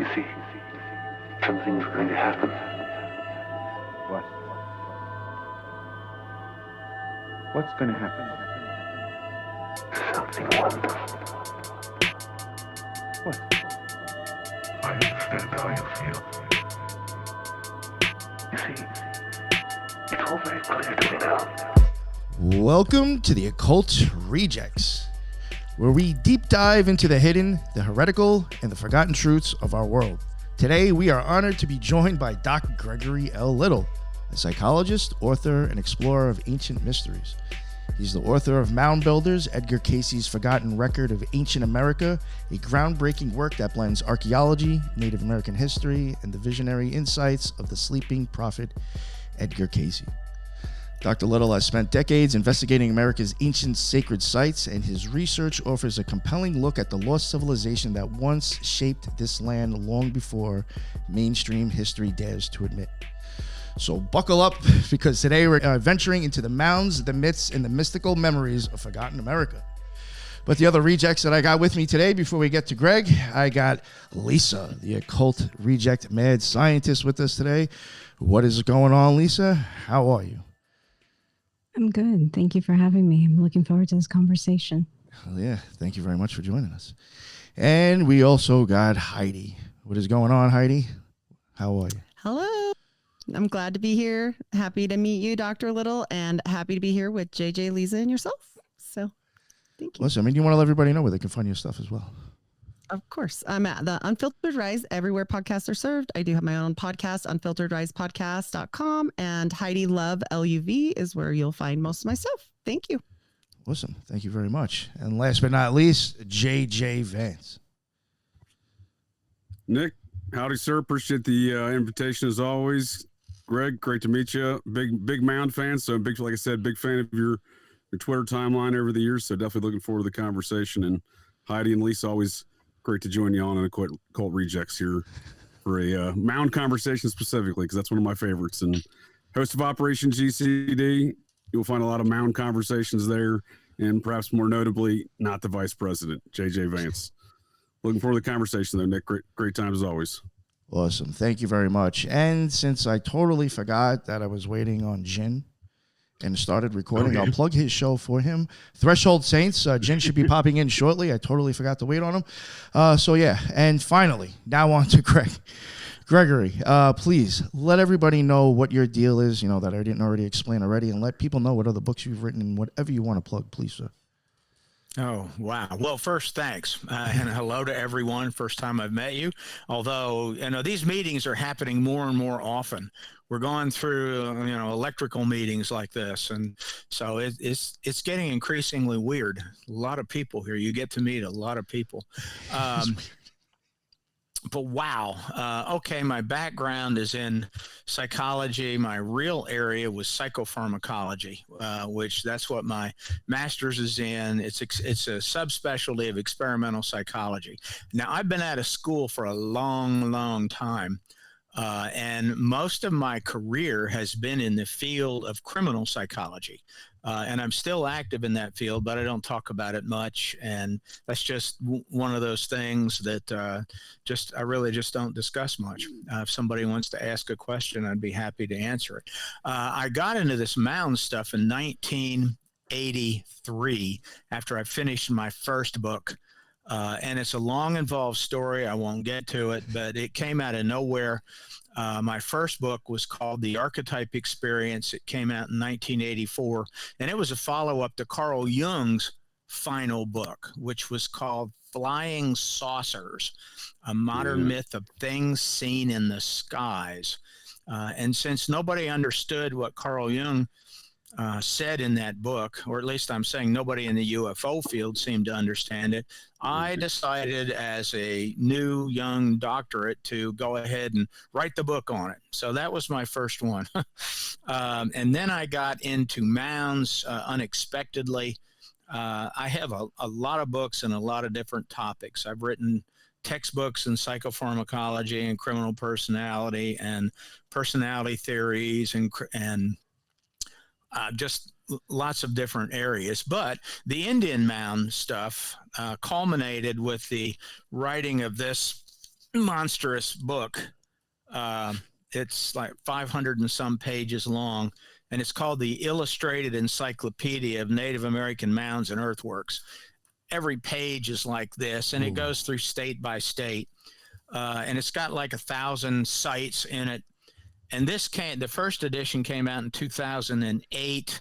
You see, something's going to happen. What? What's going to happen? Something wonderful. What? I understand how you feel. You see, it's all very clear to me now. Welcome to the Occult Rejects, where we deep dive into the hidden, the heretical, and the forgotten truths of our world. Today, we are honored to be joined by Dr. Gregory L. Little, a psychologist, author, and explorer of ancient mysteries. He's the author of Mound Builders, Edgar Cayce's Forgotten Record of Ancient America, a groundbreaking work that blends archaeology, Native American history, and the visionary insights of the sleeping prophet Edgar Cayce. Dr. Little has spent decades investigating America's ancient sacred sites, and his research offers a compelling look at the lost civilization that once shaped this land long before mainstream history dares to admit. So buckle up, because today we're venturing into the mounds, the myths, and the mystical memories of forgotten America. But the other rejects that I got with me today, before we get to Greg, I got Lisa, the occult reject mad scientist, with us today. What is going on, Lisa? How are you? I'm good. Thank you for having me. I'm looking forward to this conversation. Yeah, thank you very much for joining us. And we also got Heidi. What is going on, Heidi? How are you? Hello. I'm glad to be here. Happy to meet you, Dr. Little, and happy to be here with JJ, Lisa, and yourself. So thank you. Listen, you want to let everybody know where they can find your stuff as well. Of course. I'm at the Unfiltered Rise everywhere podcasts are served. I do have my own podcast, unfilteredrisepodcast.com, and Heidi Love LUV is where you'll find most of my stuff. Thank you. Awesome. Thank you very much. And last but not least, JJ Vance. Nick, howdy, sir. Appreciate the invitation as always. Greg, great to meet you. Big Mound fan. So like I said, big fan of your Twitter timeline over the years. So definitely looking forward to the conversation. And Heidi and Lisa, always great to join you on an Occult Rejects here for a Mound conversation specifically, because that's one of my favorites. And host of Operation GCD, you'll find a lot of Mound conversations there. And perhaps more notably, not the vice president, JJ Vance. Looking forward to the conversation, though, Nick. Great time as always. Awesome. Thank you very much. And since I totally forgot that I was waiting on Jin and started recording, I'll plug his show for him. Threshold Saints. Jin should be popping in shortly. I totally forgot to wait on him. So, yeah. And finally, now on to Greg. Gregory, please let everybody know what your deal is, that I didn't already explain already, and let people know what other books you've written and whatever you want to plug, please, sir. Oh, wow. Well, first, thanks. And hello to everyone. First time I've met you. Although, these meetings are happening more and more often. We're going through, electrical meetings like this. And so it's getting increasingly weird. A lot of people here. You get to meet a lot of people. But wow. Okay, my background is in psychology. My real area was psychopharmacology, which that's what my master's is in. It's a subspecialty of experimental psychology. Now, I've been out of school for a long, long time. And most of my career has been in the field of criminal psychology. And I'm still active in that field, but I don't talk about it much. And that's just one of those things that I really just don't discuss much. If somebody wants to ask a question, I'd be happy to answer it. I got into this Mound stuff in 1983 after I finished my first book. And it's a long, involved story. I won't get to it, but it came out of nowhere. My first book was called The Archetype Experience. It came out in 1984, and it was a follow-up to Carl Jung's final book, which was called Flying Saucers, a modern myth of things seen in the skies. And since nobody understood what Carl Jung said in that book, or at least I'm saying nobody in the UFO field seemed to understand it, I decided as a new young doctorate to go ahead and write the book on it. So that was my first one. And then I got into Mounds unexpectedly. I have a lot of books and a lot of different topics. I've written textbooks in psychopharmacology and criminal personality and personality theories and just lots of different areas. But the Indian Mound stuff culminated with the writing of this monstrous book. It's like 500 and some pages long, and it's called the Illustrated Encyclopedia of Native American Mounds and Earthworks. Every page is like this, and it goes through state by state, and it's got like 1,000 sites in it. And the first edition came out in 2008.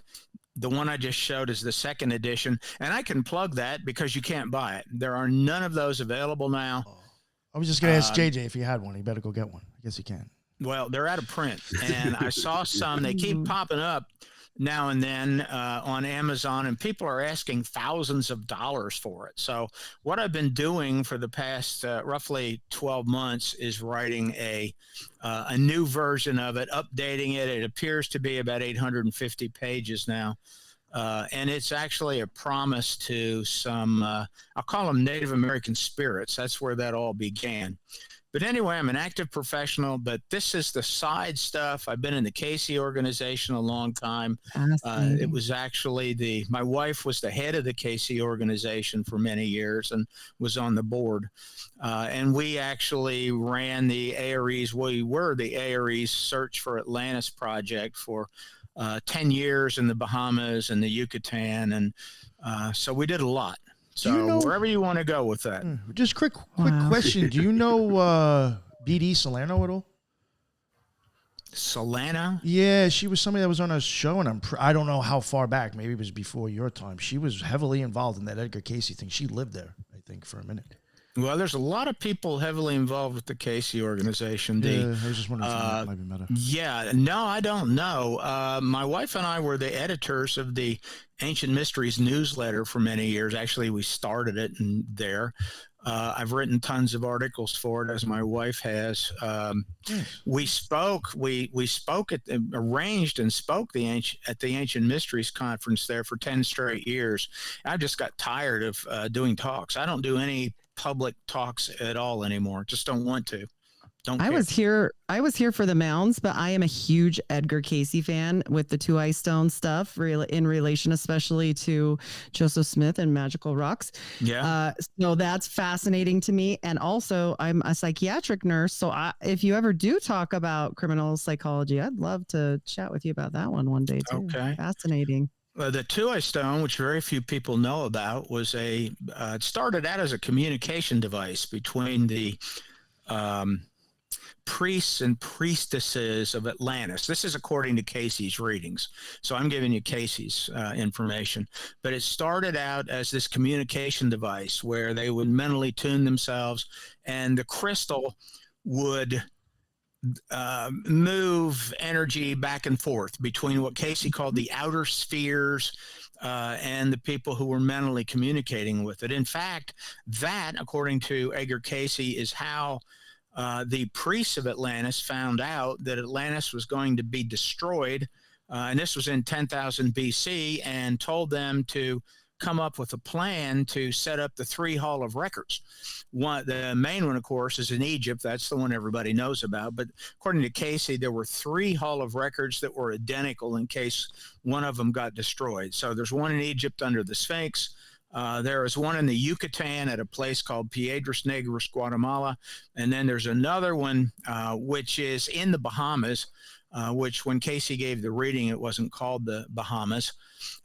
The one I just showed is the second edition, and I can plug that because you can't buy it. There are none of those available now. I was just going to ask JJ if he had one. He better go get one. I guess he can. Well, they're out of print, and I saw some. They keep popping up now and then on Amazon, and people are asking thousands of dollars for it. So what I've been doing for the past roughly 12 months is writing a new version of it, updating it. It appears to be about 850 pages now. And it's actually a promise to some, I'll call them Native American spirits. That's where that all began. But anyway, I'm an active professional, but this is the side stuff. I've been in the Casey organization a long time. It was actually my wife was the head of the Casey organization for many years and was on the board. And we actually ran the ARES. We were the ARES Search for Atlantis project for 10 years in the Bahamas and the Yucatan. And so we did a lot. So wherever you want to go with that. Just quick question. Do you know BD Salerno at all? Solana? Yeah, she was somebody that was on a show, and I don't know how far back. Maybe it was before your time. She was heavily involved in that Edgar Casey thing. She lived there, I think, for a minute. Well, there's a lot of people heavily involved with the Casey organization. I was just wondering if that might be better. Yeah, no, I don't know. My wife and I were the editors of the Ancient Mysteries newsletter for many years. Actually, we started it there. I've written tons of articles for it, as my wife has. We arranged and spoke at the Ancient Mysteries conference there for 10 straight years. I just got tired of doing talks. I don't do any public talks at all anymore. Just don't want to. I was here for the Mounds, but I am a huge Edgar Casey fan with the Two Eye Stone stuff, in relation especially to Joseph Smith and Magical Rocks. Yeah. So that's fascinating to me. And also, I'm a psychiatric nurse. So if you ever do talk about criminal psychology, I'd love to chat with you about that one day too. Okay. Fascinating. The Two-Eye Stone, which very few people know about, was it started out as a communication device between the priests and priestesses of Atlantis. This is according to Casey's readings. So I'm giving you Casey's information. But it started out as this communication device where they would mentally tune themselves, and the crystal would move energy back and forth between what Casey called the outer spheres and the people who were mentally communicating with it. In fact, that, according to Edgar Casey, is how the priests of Atlantis found out that Atlantis was going to be destroyed, and this was in 10,000 BC, and told them to come up with a plan to set up the 3 Hall of Records. The main one, of course, is in Egypt. That's the one everybody knows about. But according to Casey, there were 3 Hall of Records that were identical in case one of them got destroyed. So there's one in Egypt under the Sphinx. There is one in the Yucatan at a place called Piedras Negras, Guatemala. And then there's another one which is in the Bahamas, which when Casey gave the reading, it wasn't called the Bahamas.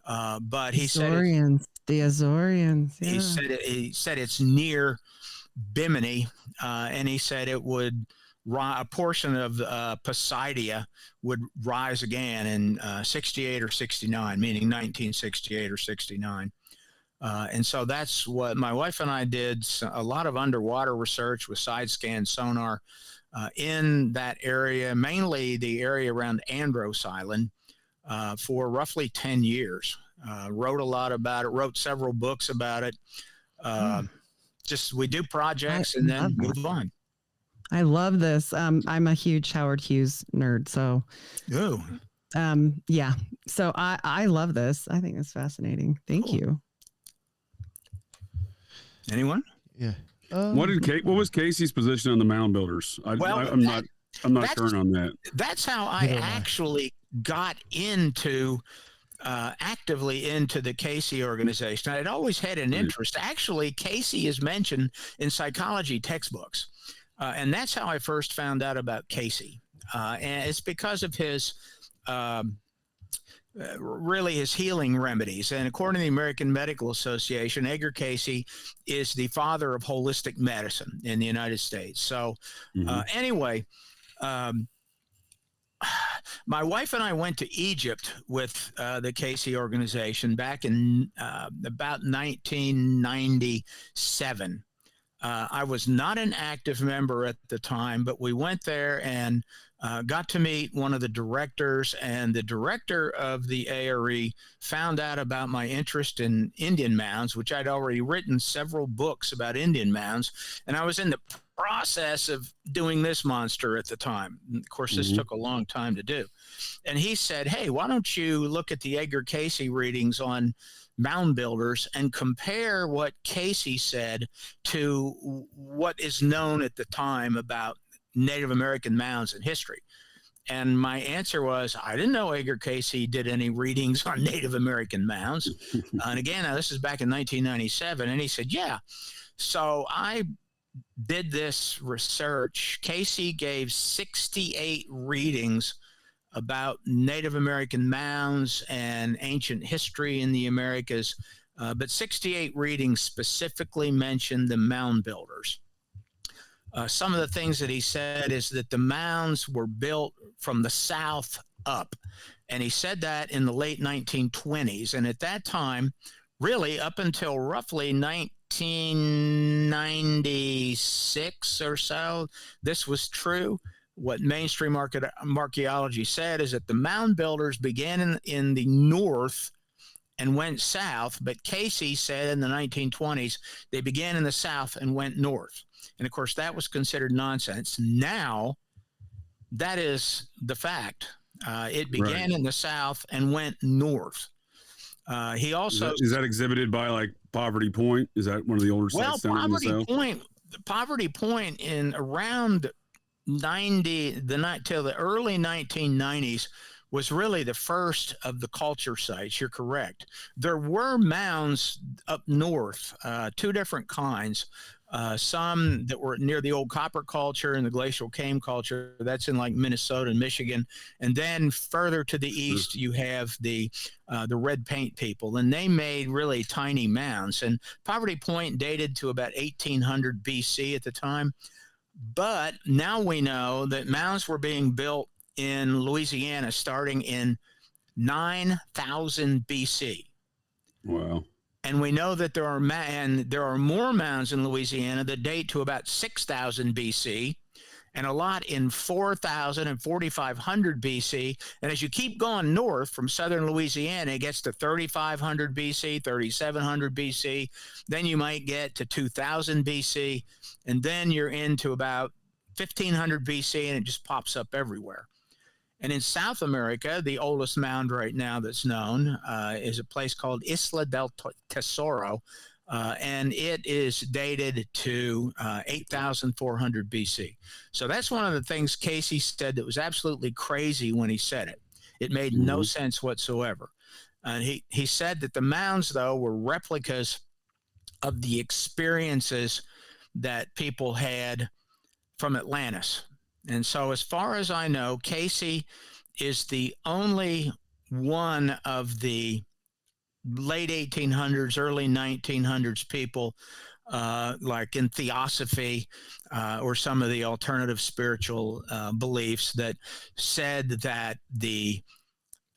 But he Azorians, said the Azorians. Yeah. He said it's near Bimini, and he said it would a portion of Poseidia would rise again in 68 or 69, meaning 1968 or 69. And so that's what my wife and I did, a lot of underwater research with side scan sonar in that area, mainly the area around Andros Island, for roughly 10 years. Wrote a lot about it, wrote several books about it. We do projects and then move on. I love this. I'm a huge Howard Hughes nerd. So, yeah. So I love this. I think it's fascinating. Thank you. Anyone? Yeah. What was Casey's position on the mound builders? I'm not current on that. That's how I actually got into actively into the Casey organization. I'd always had an interest. Actually, Casey is mentioned in psychology textbooks. And that's how I first found out about Casey. And it's because of his really his healing remedies. And according to the American Medical Association, Edgar Casey is the father of holistic medicine in the United States. So anyway, my wife and I went to Egypt with the Casey organization back in about 1997. I was not an active member at the time, but we went there and got to meet one of the directors, and the director of the ARE found out about my interest in Indian mounds, which I'd already written several books about Indian mounds, and I was in the process of doing this monster at the time. And of course, this took a long time to do. And he said, hey, why don't you look at the Edgar Casey readings on mound builders and compare what Casey said to what is known at the time about Native American mounds in history. And my answer was, I didn't know Edgar Casey did any readings on Native American mounds. And again, now this is back in 1997. And he said, yeah. So I did this research. Casey gave 68 readings about Native American mounds and ancient history in the Americas, but 68 readings specifically mentioned the mound builders. Some of the things that he said is that the mounds were built from the south up, and he said that in the late 1920s. And at that time, really up until roughly 1996 or so, this was true. What mainstream archaeology said is that the mound builders began in the north and went south, but Casey said in the 1920s they began in the south and went north. And of course, that was considered nonsense. Now, that is the fact. It began in the south and went north. He also is that exhibited by like Poverty Point? Is that one of the older sites down in the south? Poverty Point in around 90 till the early 1990s was really the first of the culture sites. You're correct. There were mounds up north, two different kinds. Some that were near the old copper culture and the glacial cane culture. That's in like Minnesota and Michigan. And then further to the east, you have the red paint people, and they made really tiny mounds. And Poverty Point dated to about 1800 BC at the time. But now we know that mounds were being built in Louisiana starting in 9000 BC. Wow. And we know that there are more mounds in Louisiana that date to about 6000 BC, and a lot in 4000 and 4500 BC. And as you keep going north from southern Louisiana, it gets to 3500 BC, 3700 BC. Then you might get to 2000 BC, and then you're into about 1500 BC, and it just pops up everywhere. And in South America, the oldest mound right now that's known is a place called Isla del Tesoro, and it is dated to 8,400 BC. So that's one of the things Casey said that was absolutely crazy when he said it. It made no sense whatsoever. And he said that the mounds, though, were replicas of the experiences that people had from Atlantis. And so as far as I know, Casey is the only one of the late 1800s, early 1900s people, like in Theosophy or some of the alternative spiritual beliefs, that said that the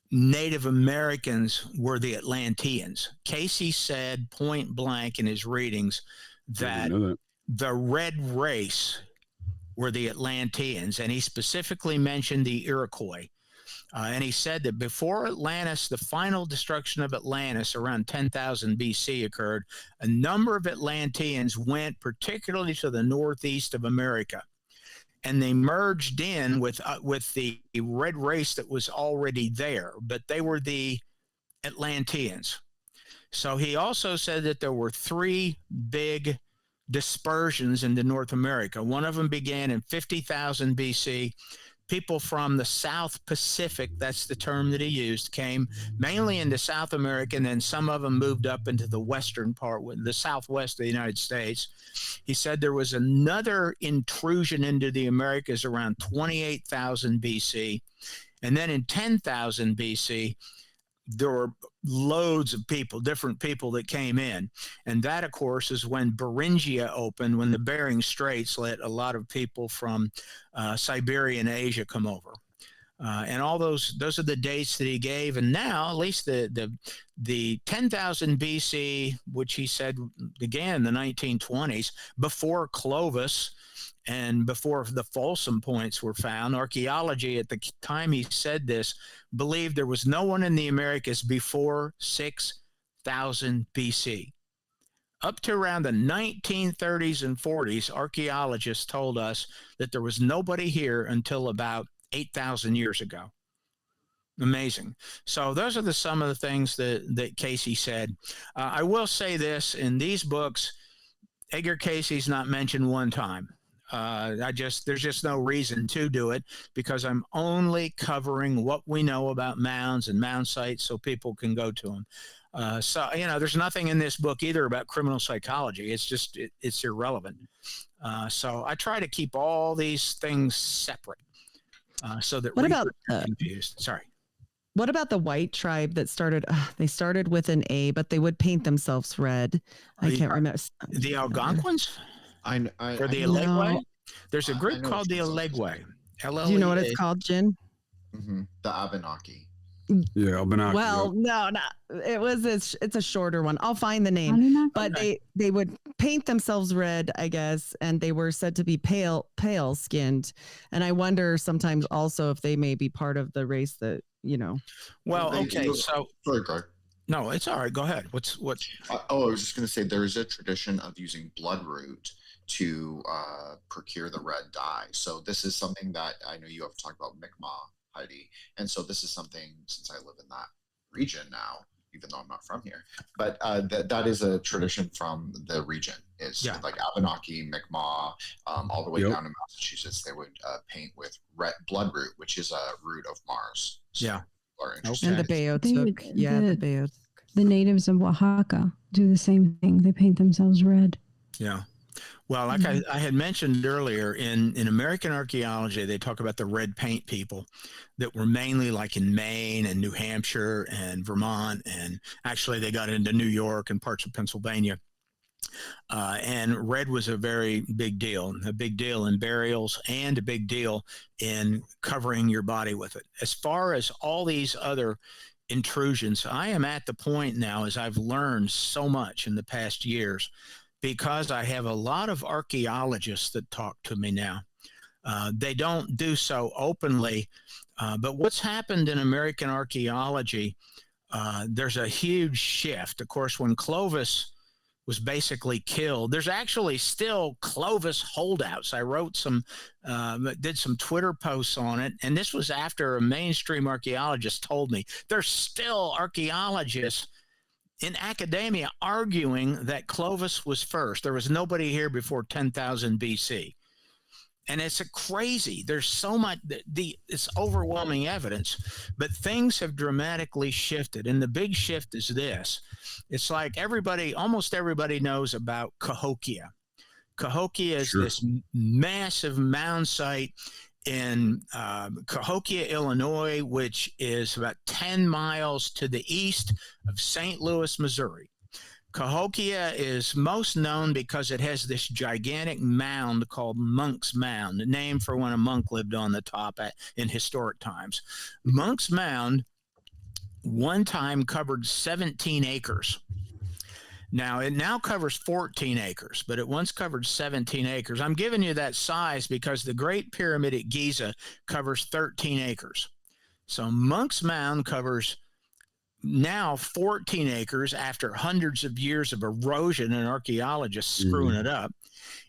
Native Americans were the Atlanteans. Casey said point blank in his readings that the red race were the Atlanteans, and he specifically mentioned the Iroquois. And he said that before Atlantis, the final destruction of Atlantis around 10,000 BC occurred, a number of Atlanteans went particularly to the northeast of America, and they merged in with the red race that was already there, but they were the Atlanteans. So he also said that there were three big dispersions into North America. One of them began in 50,000 BC, people from the South Pacific, that's the term that he used, came mainly into South America, and then some of them moved up into the western part, the southwest of the United States. He said there was another intrusion into the Americas around 28,000 BC. And then in 10,000 BC, there were loads of people, different people that came in. And that, of course, is when Beringia opened, when the Bering Straits let a lot of people from Siberia and Asia come over. And all those are the dates that he gave. And now, at least the 10,000 BC, which he said began in the 1920s, before Clovis and before the Folsom points were found, archaeology at the time he said this believed there was no one in the Americas before 6,000 BC. Up to around the 1930s and 40s, archaeologists told us that there was nobody here until about 8,000 years ago. Amazing. So those are some of the things that Casey said. I will say this, in these books, Edgar Casey's not mentioned one time. There's just no reason to do it, because I'm only covering what we know about mounds and mound sites so people can go to them. So, there's nothing in this book either about criminal psychology. It's just, it's irrelevant. So I try to keep all these things separate so that What readers about aren't confused. Sorry. What about the white tribe that started? They started with an A, but they would paint themselves red. I can't remember. The Algonquins? Or the No. Allegwe? There's a I group know called the it's Allegwe. Do you know what it's called, Jen? The Abenaki. Yeah, Abenaki. Well, no. It's a shorter one. I'll find the name. Anunnaki? But they would paint themselves red, I guess, and they were said to be pale skinned. And I wonder sometimes also if they may be part of the race that, Well, okay, so Sorry, Greg. no, it's all right. Go ahead. What? I was just going to say there is a tradition of using bloodroot to procure the red dye. So this is something that I know you have talked about Mi'kmaq, Heidi, and so this is something, since I live in that region now, even though I'm not from here, but that is a tradition from the region. Is like Abenaki, Mi'kmaq, all the way down to Massachusetts. They would paint with red bloodroot, which is a root of Mars. So Yeah. And the Beotsuk. The Beotsuk. The natives of Oaxaca do the same thing. They paint themselves red. Yeah. Well, like I had mentioned earlier, in American archaeology, they talk about the red paint people that were mainly like in Maine and New Hampshire and Vermont. And actually they got into New York and parts of Pennsylvania. And red was a very big deal in burials and a big deal in covering your body with it. As far as all these other intrusions, I am at the point now, as I've learned so much in the past years, because I have a lot of archaeologists that talk to me now. They don't do so openly, but what's happened in American archaeology, there's a huge shift. Of course, when Clovis was basically killed, there's actually still Clovis holdouts. I wrote did some Twitter posts on it, and this was after a mainstream archaeologist told me there's still archaeologists in academia arguing that Clovis was first. There was nobody here before 10,000 BC. And it's crazy. There's so much, it's overwhelming evidence, but things have dramatically shifted. And the big shift is this. It's like almost everybody knows about Cahokia. Cahokia is this massive mound site in Cahokia, Illinois, which is about 10 miles to the east of St. Louis, Missouri. Cahokia is most known because it has this gigantic mound called Monk's Mound, named for when a monk lived on the top in historic times. Monk's Mound one time covered 17 acres. Now, it now covers 14 acres, but it once covered 17 acres. I'm giving you that size because the Great Pyramid at Giza covers 13 acres. So Monk's Mound covers now 14 acres after hundreds of years of erosion and archaeologists screwing it up.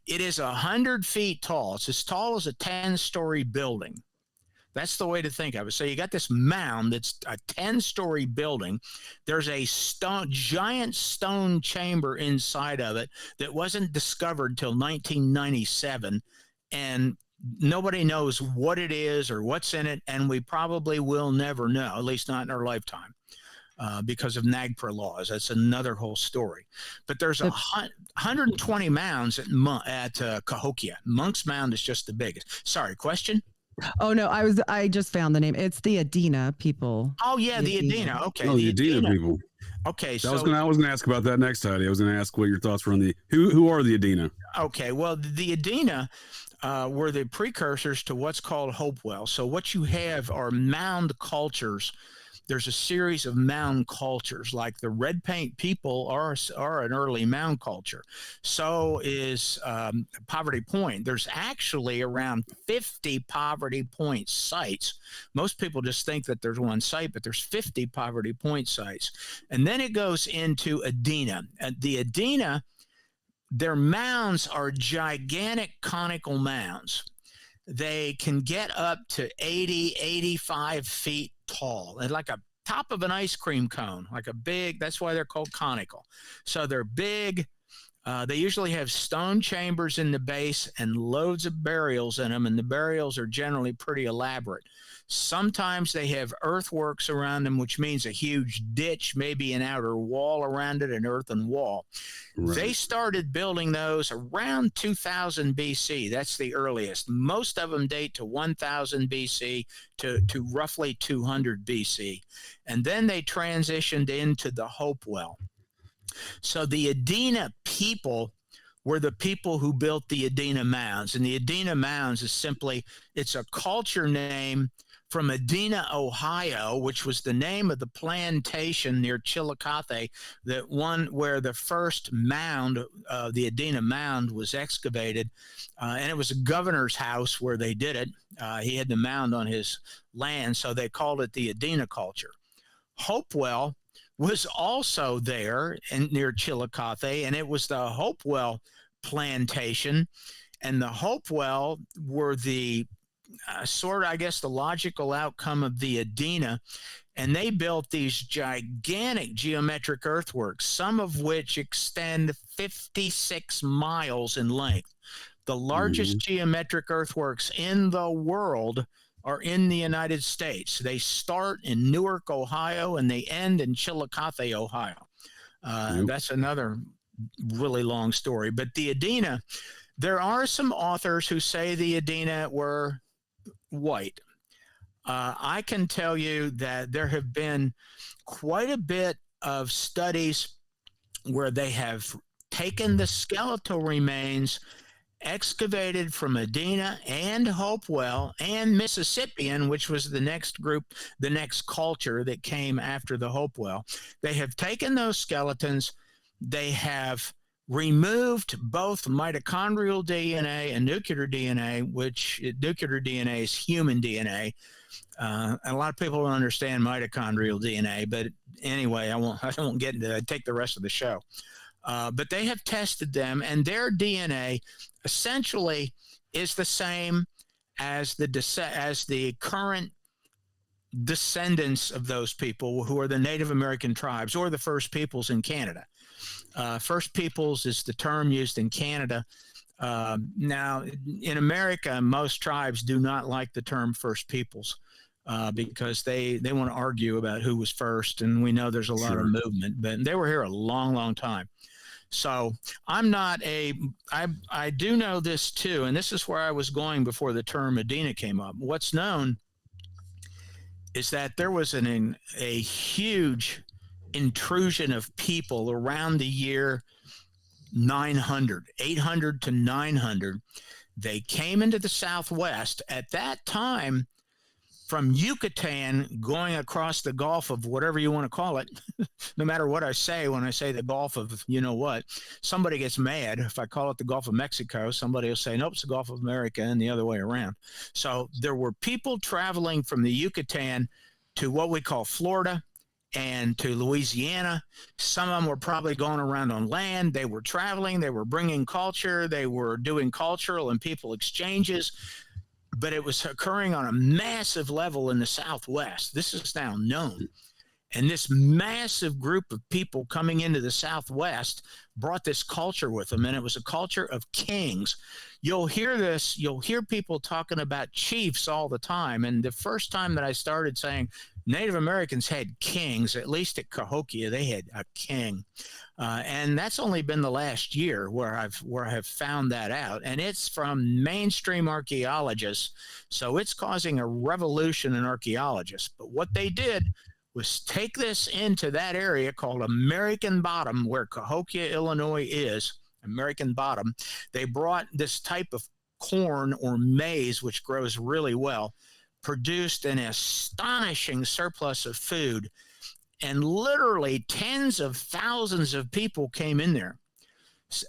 It is 100 feet tall. It's as tall as a 10-story building. That's the way to think of it. So you got this mound that's a 10-story building. There's a giant stone chamber inside of it that wasn't discovered till 1997. And nobody knows what it is or what's in it, and we probably will never know, at least not in our lifetime, because of NAGPRA laws. That's another whole story. But there's 120 mounds at Cahokia. Monk's Mound is just the biggest. Sorry, question? Oh no, I just found the name. It's the Adena people. Oh yeah, the Adena. Okay, Oh, the Adena people. Okay, I was gonna ask about that next, Heidi. I was gonna ask what your thoughts were on the who are the Adena? Okay, well, the Adena were the precursors to what's called Hopewell. So what you have are mound cultures. There's a series of mound cultures, like the red paint people are an early mound culture. So is Poverty Point. There's actually around 50 Poverty Point sites. Most people just think that there's one site, but there's 50 Poverty Point sites. And then it goes into Adena. The Adena, their mounds are gigantic conical mounds. They can get up to 80, 85 feet tall, and like a top of an ice cream cone, like a big, that's why they're called conical. So they're big. They usually have stone chambers in the base and loads of burials in them, and the burials are generally pretty elaborate. Sometimes they have earthworks around them, which means a huge ditch, maybe an outer wall around it, an earthen wall. Right. They started building those around 2000 BC. That's the earliest. Most of them date to 1000 BC to roughly 200 BC. And then they transitioned into the Hopewell. So the Adena people were the people who built the Adena Mounds. And the Adena Mounds is simply, it's a culture name from Adena, Ohio, which was the name of the plantation near Chillicothe, that one where the first mound, the Adena Mound, was excavated. And it was a governor's house where they did it. He had the mound on his land, so they called it the Adena culture. Hopewell was also there near Chillicothe, and it was the Hopewell plantation. And the Hopewell were the sort of, I guess, the logical outcome of the Adena. And they built these gigantic geometric earthworks, some of which extend 56 miles in length. The largest geometric earthworks in the world are in the United States. They start in Newark, Ohio, and they end in Chillicothe, Ohio. That's another really long story. But the Adena, there are some authors who say the Adena were white. I can tell you that there have been quite a bit of studies where they have taken the skeletal remains excavated from Adena and Hopewell and Mississippian, which was the next group, the next culture that came after the Hopewell. They have taken those skeletons, they have removed both mitochondrial DNA and nuclear DNA, which nuclear DNA is human DNA. And a lot of people don't understand mitochondrial DNA, but anyway, I won't get into that. I take the rest of the show. But they have tested them, and their DNA essentially is the same as the current descendants of those people, who are the Native American tribes or the First Peoples in Canada. First Peoples is the term used in Canada. Now, in America, most tribes do not like the term First Peoples because they want to argue about who was first, and we know there's a lot of movement, but they were here a long, long time. So I do know this too, and this is where I was going before the term Adena came up. What's known is that there was a huge intrusion of people around the year 800 to 900. They came into the Southwest at that time from Yucatan, going across the Gulf of whatever you want to call it. No matter what I say, when I say the Gulf of you know what, somebody gets mad. If I call it the Gulf of Mexico, somebody will say, nope, it's the Gulf of America, and the other way around. So there were people traveling from the Yucatan to what we call Florida and to Louisiana. Some of them were probably going around on land. They were traveling. They were bringing culture. They were doing cultural and people exchanges. But it was occurring on a massive level in the Southwest. This is now known. And this massive group of people coming into the Southwest brought this culture with them. And it was a culture of kings. you'll hear people talking about chiefs all the time. And the first time that I started saying Native Americans had kings, at least at Cahokia, they had a king. And that's only been the last year where I've found that out. And it's from mainstream archaeologists. So it's causing a revolution in archaeologists. But what they did was take this into that area called American Bottom, where Cahokia, Illinois is, American Bottom. They brought this type of corn or maize, which grows really well, produced an astonishing surplus of food. And literally tens of thousands of people came in there.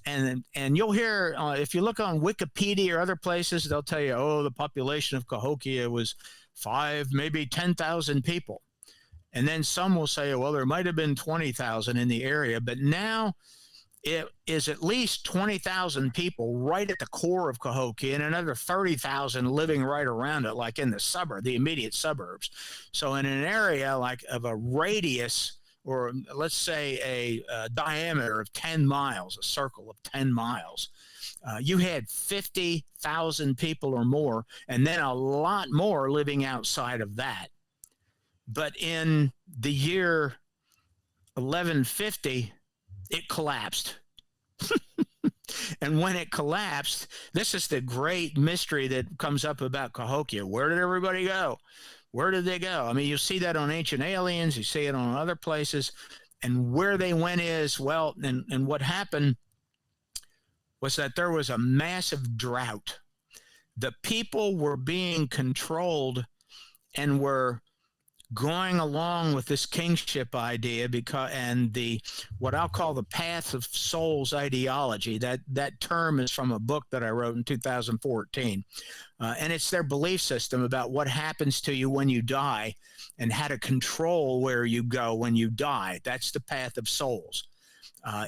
And you'll hear, if you look on Wikipedia or other places, they'll tell you, oh, the population of Cahokia was 5, maybe 10,000 people. And then some will say, well, there might have been 20,000 in the area, but now it is at least 20,000 people right at the core of Cahokia and another 30,000 living right around it, like in the immediate suburbs. So in an area like of a radius, or let's say a diameter of 10 miles, a circle of 10 miles, you had 50,000 people or more, and then a lot more living outside of that. But in the year 1150, it collapsed. And when it collapsed, this is the great mystery that comes up about Cahokia. Where did everybody go? Where did they go? I mean, you see that on Ancient Aliens, you see it on other places, and where they went is, well, and what happened was that there was a massive drought. The people were being controlled and were going along with this kingship idea and what I'll call the path of souls ideology. That term is from a book that I wrote in 2014. And it's their belief system about what happens to you when you die and how to control where you go when you die. That's the path of souls.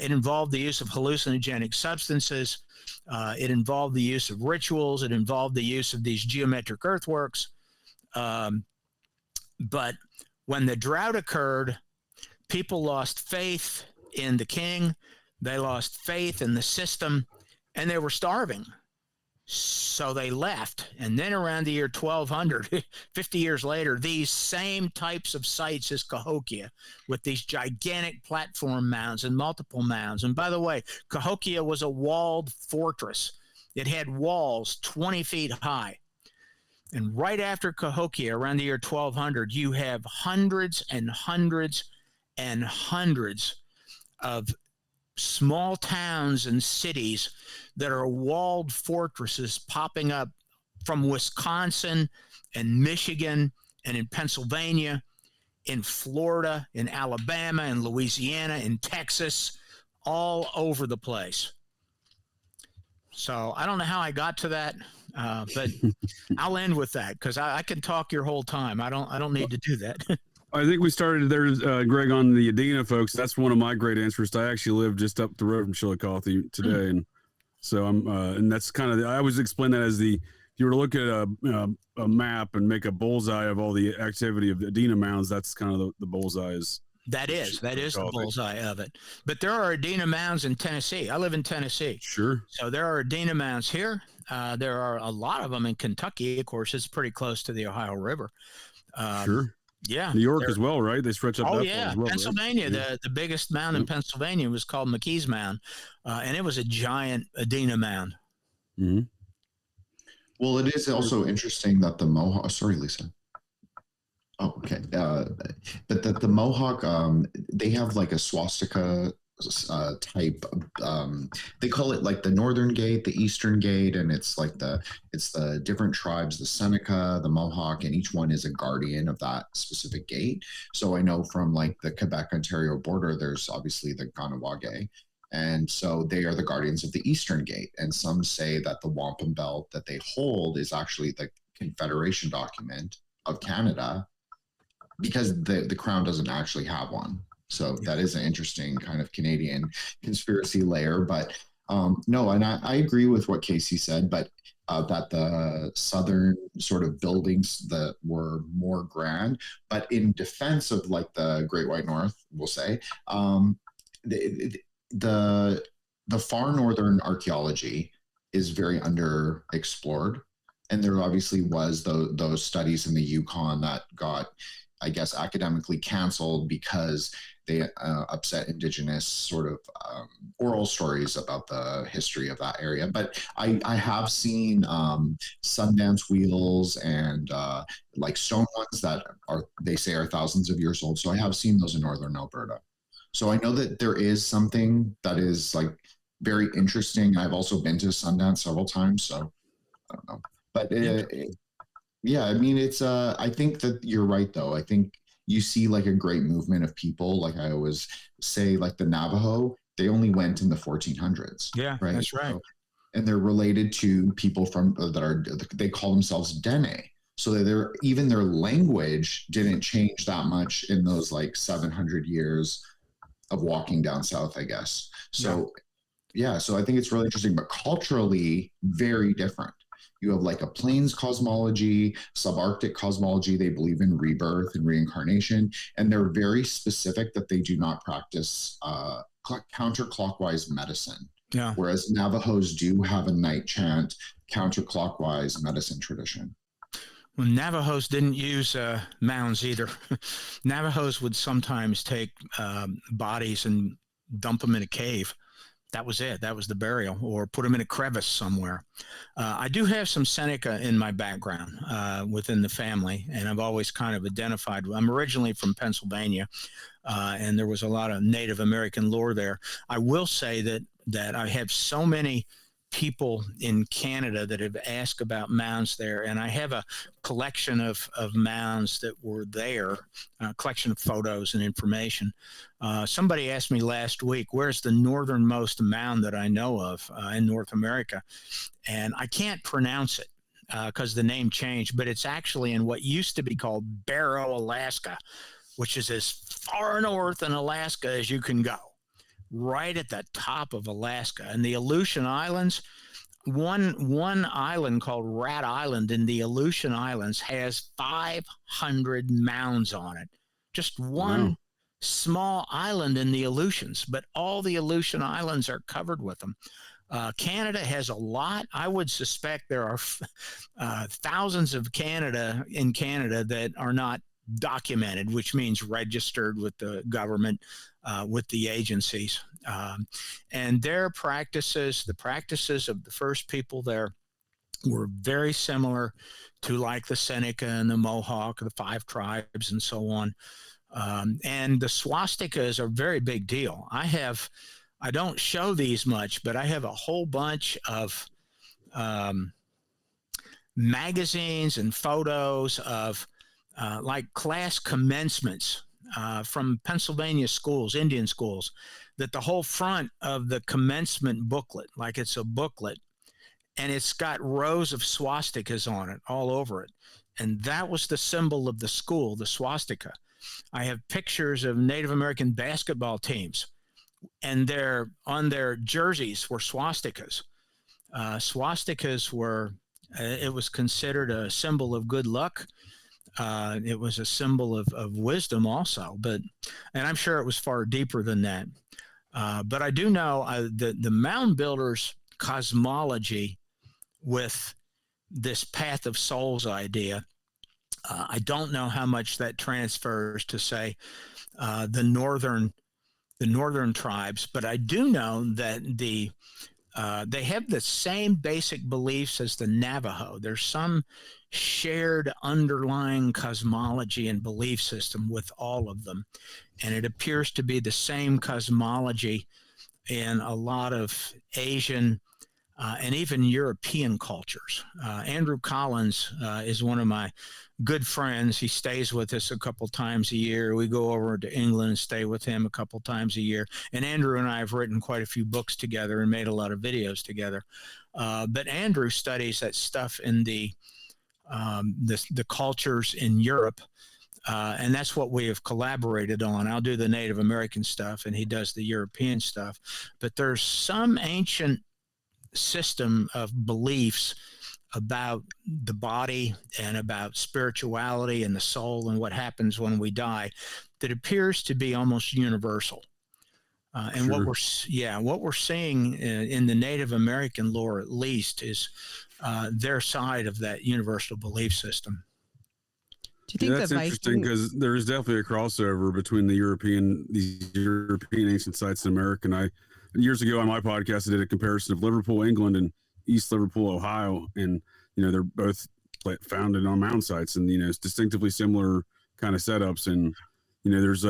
It involved the use of hallucinogenic substances. It involved the use of rituals. It involved the use of these geometric earthworks. But when the drought occurred, people lost faith in the king. They lost faith in the system, and they were starving. So they left. And then around the year 1200, 50 years later, these same types of sites as Cahokia, with these gigantic platform mounds and multiple mounds. And by the way, Cahokia was a walled fortress. It had walls 20 feet high. And right after Cahokia, around the year 1200, you have hundreds and hundreds and hundreds of small towns and cities that are walled fortresses popping up from Wisconsin and Michigan and in Pennsylvania, in Florida, in Alabama, in Louisiana, in Texas, all over the place. So I don't know how I got to that, but I'll end with that because I can talk your whole time. I don't need to do that. I think we started there, Greg, on the Adena folks. That's one of my great interests. I actually live just up the road from Chillicothe today, and so and that's kind of I always explain that as if you were to look at a map and make a bullseye of all the activity of the Adena mounds, that's kind of the bullseye is. That is the bullseye of it. But there are Adena mounds in Tennessee. I live in Tennessee. Sure. So there are Adena mounds here. There are a lot of them in Kentucky. Of course, it's pretty close to the Ohio River. Sure. Yeah. New York as well, right? They stretch up. Oh, that yeah. as well, Pennsylvania, right? the biggest mound in Pennsylvania was called McKee's Mound. And it was a giant Adena mound. Mm-hmm. Well, it is also interesting that the Mohawk. Sorry, Lisa. Oh, okay. But that the Mohawk, they have like a swastika type. They call it like the Northern Gate, the Eastern Gate, and it's the different tribes, the Seneca, the Mohawk, and each one is a guardian of that specific gate. So I know from like the Quebec-Ontario border, there's obviously the Ganawage. And so they are the guardians of the Eastern Gate. And some say that the wampum belt that they hold is actually the Confederation document of Canada, because the crown doesn't actually have one. So that is an interesting kind of Canadian conspiracy layer. But no, and I agree with what Casey said, but that the southern sort of buildings that were more grand, but in defense of like the Great White North, we'll say, the far northern archaeology is very underexplored. And there obviously was those studies in the Yukon that got, I guess, academically canceled because they upset Indigenous sort of oral stories about the history of that area. But I have seen Sundance wheels and like stone ones that they say are thousands of years old. So I have seen those in northern Alberta. So I know that there is something that is like very interesting. I've also been to Sundance several times, so I don't know. But yeah, I mean, it's I think that you're right, though. I think you see like a great movement of people. Like I always say, like the Navajo, they only went in the 1400s. Yeah, right. that's right. So, and they're related to people from they call themselves Dene. So even their language didn't change that much in those like 700 years of walking down south, I guess. So yeah, so I think it's really interesting, but culturally very different. You have like a plains cosmology, subarctic cosmology. They believe in rebirth and reincarnation, and they're very specific that they do not practice counterclockwise medicine. Yeah. Whereas Navajos do have a night chant counterclockwise medicine tradition. Well, Navajos didn't use mounds either. Navajos would sometimes take bodies and dump them in a cave. That was it. That was the burial, or put them in a crevice somewhere. I do have some Seneca in my background within the family, and I've always kind of identified. I'm originally from Pennsylvania, and there was a lot of Native American lore there. I will say that I have so many people in Canada that have asked about mounds there, and I have a collection of mounds that were there, a collection of photos and information. Somebody asked me last week, where's the northernmost mound that I know of in North America? And I can't pronounce it because the name changed, but it's actually in what used to be called Barrow, Alaska, which is as far north in Alaska as you can go, right at the top of Alaska. And the Aleutian Islands, one island called Rat Island in the Aleutian Islands has 500 mounds on it. Just one small island in the Aleutians, but all the Aleutian Islands are covered with them. Canada has a lot. I would suspect there are thousands of Canada that are not documented, which means registered with the government, with the agencies. And their practices, the practices of the first people there, were very similar to like the Seneca and the Mohawk, the 5 tribes, and so on. And the swastikas are a very big deal. I don't show these much, but I have a whole bunch of magazines and photos of like class commencements from Pennsylvania schools, Indian schools, that the whole front of the commencement booklet, like it's a booklet, and it's got rows of swastikas on it, all over it. And that was the symbol of the school, the swastika. I have pictures of Native American basketball teams, and on their jerseys were swastikas. Swastikas were, it was considered a symbol of good luck. It was a symbol of wisdom also, and I'm sure it was far deeper than that. But I do know the mound builders' cosmology with this path of souls idea. I don't know how much that transfers to, say, the northern tribes, but I do know that they have the same basic beliefs as the Navajo. There's some shared underlying cosmology and belief system with all of them, and it appears to be the same cosmology in a lot of Asian and even European cultures. Andrew Collins is one of my good friends. He stays with us a couple times a year. We go over to England and stay with him a couple times a year. And Andrew and I have written quite a few books together and made a lot of videos together. But Andrew studies that stuff in the cultures in Europe. And that's what we have collaborated on. I'll do the Native American stuff and he does the European stuff. But there's some ancient system of beliefs about the body and about spirituality and the soul and what happens when we die that appears to be almost universal. And what we're seeing in the Native American lore, at least, is their side of that universal belief system. Do you think that's interesting because there is definitely a crossover between these European ancient sites in America. And years ago on my podcast, I did a comparison of Liverpool, England, and East Liverpool, Ohio, and they're both founded on mound sites, and it's distinctively similar kind of setups. And there's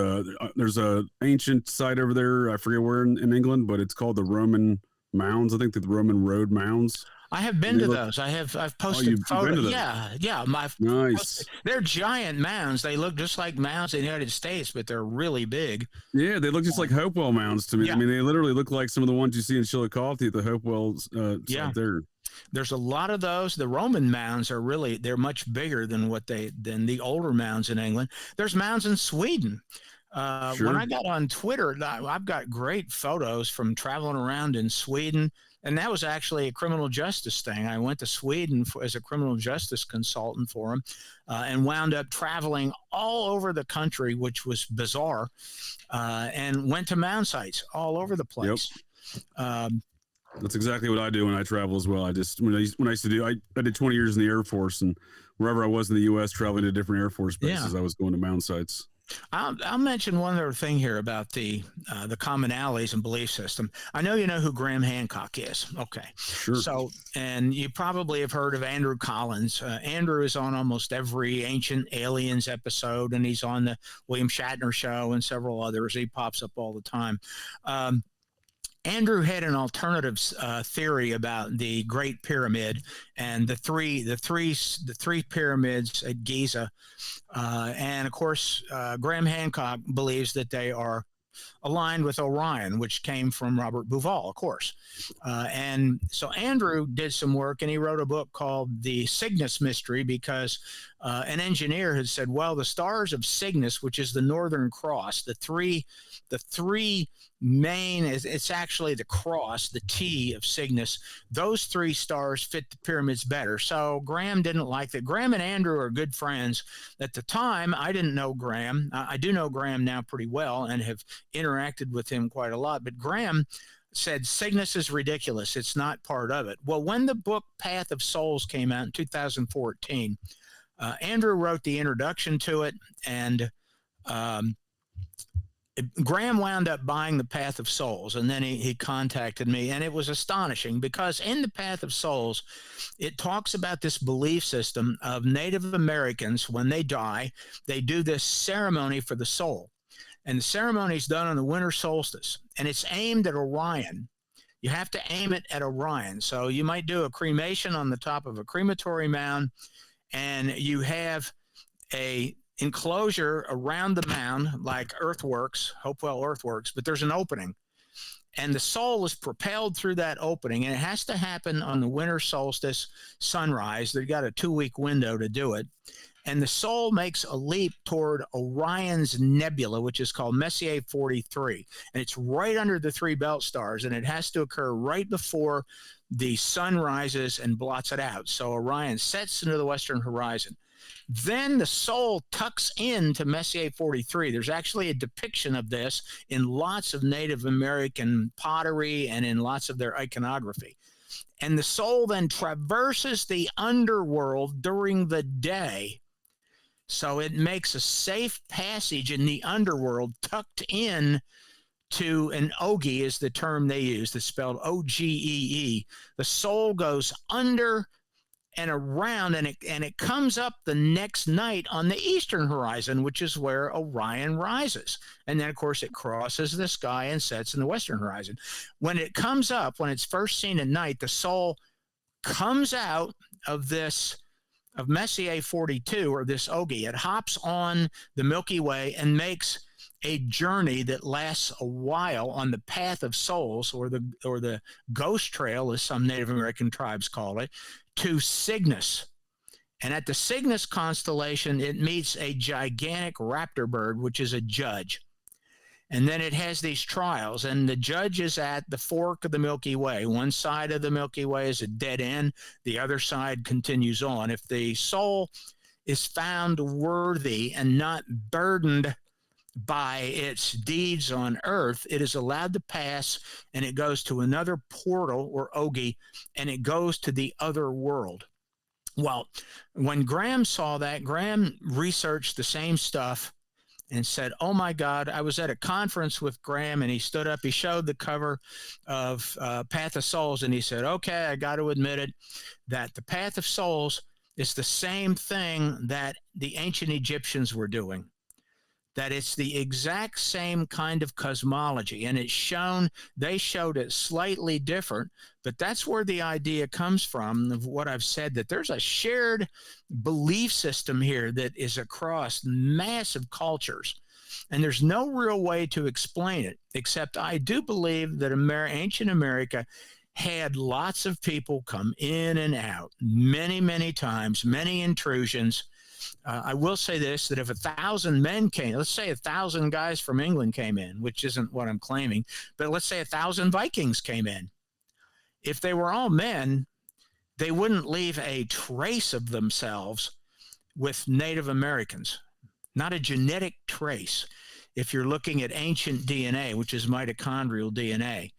a ancient site over there. I forget where in England, but it's called the Roman Mounds. I think the Roman Road Mounds. I have been to those. I've posted photos. Yeah. Nice. They're giant mounds. They look just like mounds in the United States, but they're really big. Yeah, they look just like Hopewell mounds to me. Yeah. I mean, they literally look like some of the ones you see in Chillicothe at the Hopewell site there. There's a lot of those. The Roman mounds they're much bigger than than the older mounds in England. There's mounds in Sweden. Sure. When I got on Twitter, I've got great photos from traveling around in Sweden. And that was actually a criminal justice thing. I went to Sweden as a criminal justice consultant for them, and wound up traveling all over the country, which was bizarre, and went to mound sites all over the place. Yep. That's exactly what I do when I travel as well. I just when I used to do I did 20 years in the Air Force, and wherever I was in the U.S. traveling to different Air Force bases, I was going to mound sites. I'll mention one other thing here about the commonalities and belief system. I know you know who Graham Hancock is. Okay. Sure. So, and you probably have heard of Andrew Collins. Andrew is on almost every Ancient Aliens episode, and he's on the William Shatner show and several others. He pops up all the time. Andrew had an alternative theory about the Great Pyramid and the three pyramids at Giza, and of course, Graham Hancock believes that they are aligned with Orion, which came from Robert Bauval, of course. And so Andrew did some work, and he wrote a book called The Cygnus Mystery, because an engineer had said, well, the stars of Cygnus, which is the Northern Cross, the three main, it's actually the cross, the T of Cygnus, those three stars fit the pyramids better. So Graham didn't like that. Graham and Andrew are good friends. At the time, I didn't know Graham. I do know Graham now pretty well and have interacted with him quite a lot. But Graham said Cygnus is ridiculous. It's not part of it. Well, when the book Path of Souls came out in 2014, Andrew wrote the introduction to it, and Graham wound up buying the Path of Souls, and then he contacted me, and it was astonishing because in the Path of Souls, it talks about this belief system of Native Americans. When they die, they do this ceremony for the soul, and the ceremony is done on the winter solstice, and it's aimed at Orion. You have to aim it at Orion. So you might do a cremation on the top of a crematory mound, and you have a enclosure around the mound like earthworks, Hopewell earthworks, but there's an opening, and the soul is propelled through that opening, and it has to happen on the winter solstice sunrise. They've got a 2-week window to do it, and the soul makes a leap toward Orion's nebula, which is called Messier 43, and it's right under the 3 belt stars, and it has to occur right before the sun rises and blots it out. So Orion sets into the western horizon. Then the soul tucks into Messier 43. There's actually a depiction of this in lots of Native American pottery and in lots of their iconography. And the soul then traverses the underworld during the day. So it makes a safe passage in the underworld, tucked in to an Ogie is the term they use. It's spelled Ogee. The soul goes under and around, and it comes up the next night on the eastern horizon, which is where Orion rises. And then, of course, it crosses the sky and sets in the western horizon. When it comes up, when it's first seen at night, the soul comes out of Messier 42, or this Ogie. It hops on the Milky Way and makes a journey that lasts a while on the Path of Souls, or the Ghost Trail, as some Native American tribes call it, to Cygnus. And at the Cygnus constellation, it meets a gigantic raptor bird, which is a judge. And then it has these trials, and the judge is at the fork of the Milky Way. One side of the Milky Way is a dead end. The other side continues on. If the soul is found worthy and not burdened by its deeds on earth, it is allowed to pass, and it goes to another portal or ogi, and it goes to the other world. Well, when Graham saw that, Graham researched the same stuff and said, "Oh my God!" I was at a conference with Graham, and he stood up. He showed the cover of Path of Souls, and he said, "Okay, I got to admit it, that the Path of Souls is the same thing that the ancient Egyptians were doing. That it's the exact same kind of cosmology, and they showed it slightly different, but that's where the idea comes from of what I've said, that there's a shared belief system here that is across massive cultures, and there's no real way to explain it, except I do believe that ancient America had lots of people come in and out many, many times, many intrusions. I will say this, that if 1,000 men came, let's say 1,000 guys from England came in, which isn't what I'm claiming, but let's say 1,000 Vikings came in. If they were all men, they wouldn't leave a trace of themselves with Native Americans, not a genetic trace. If you're looking at ancient DNA, which is mitochondrial DNA,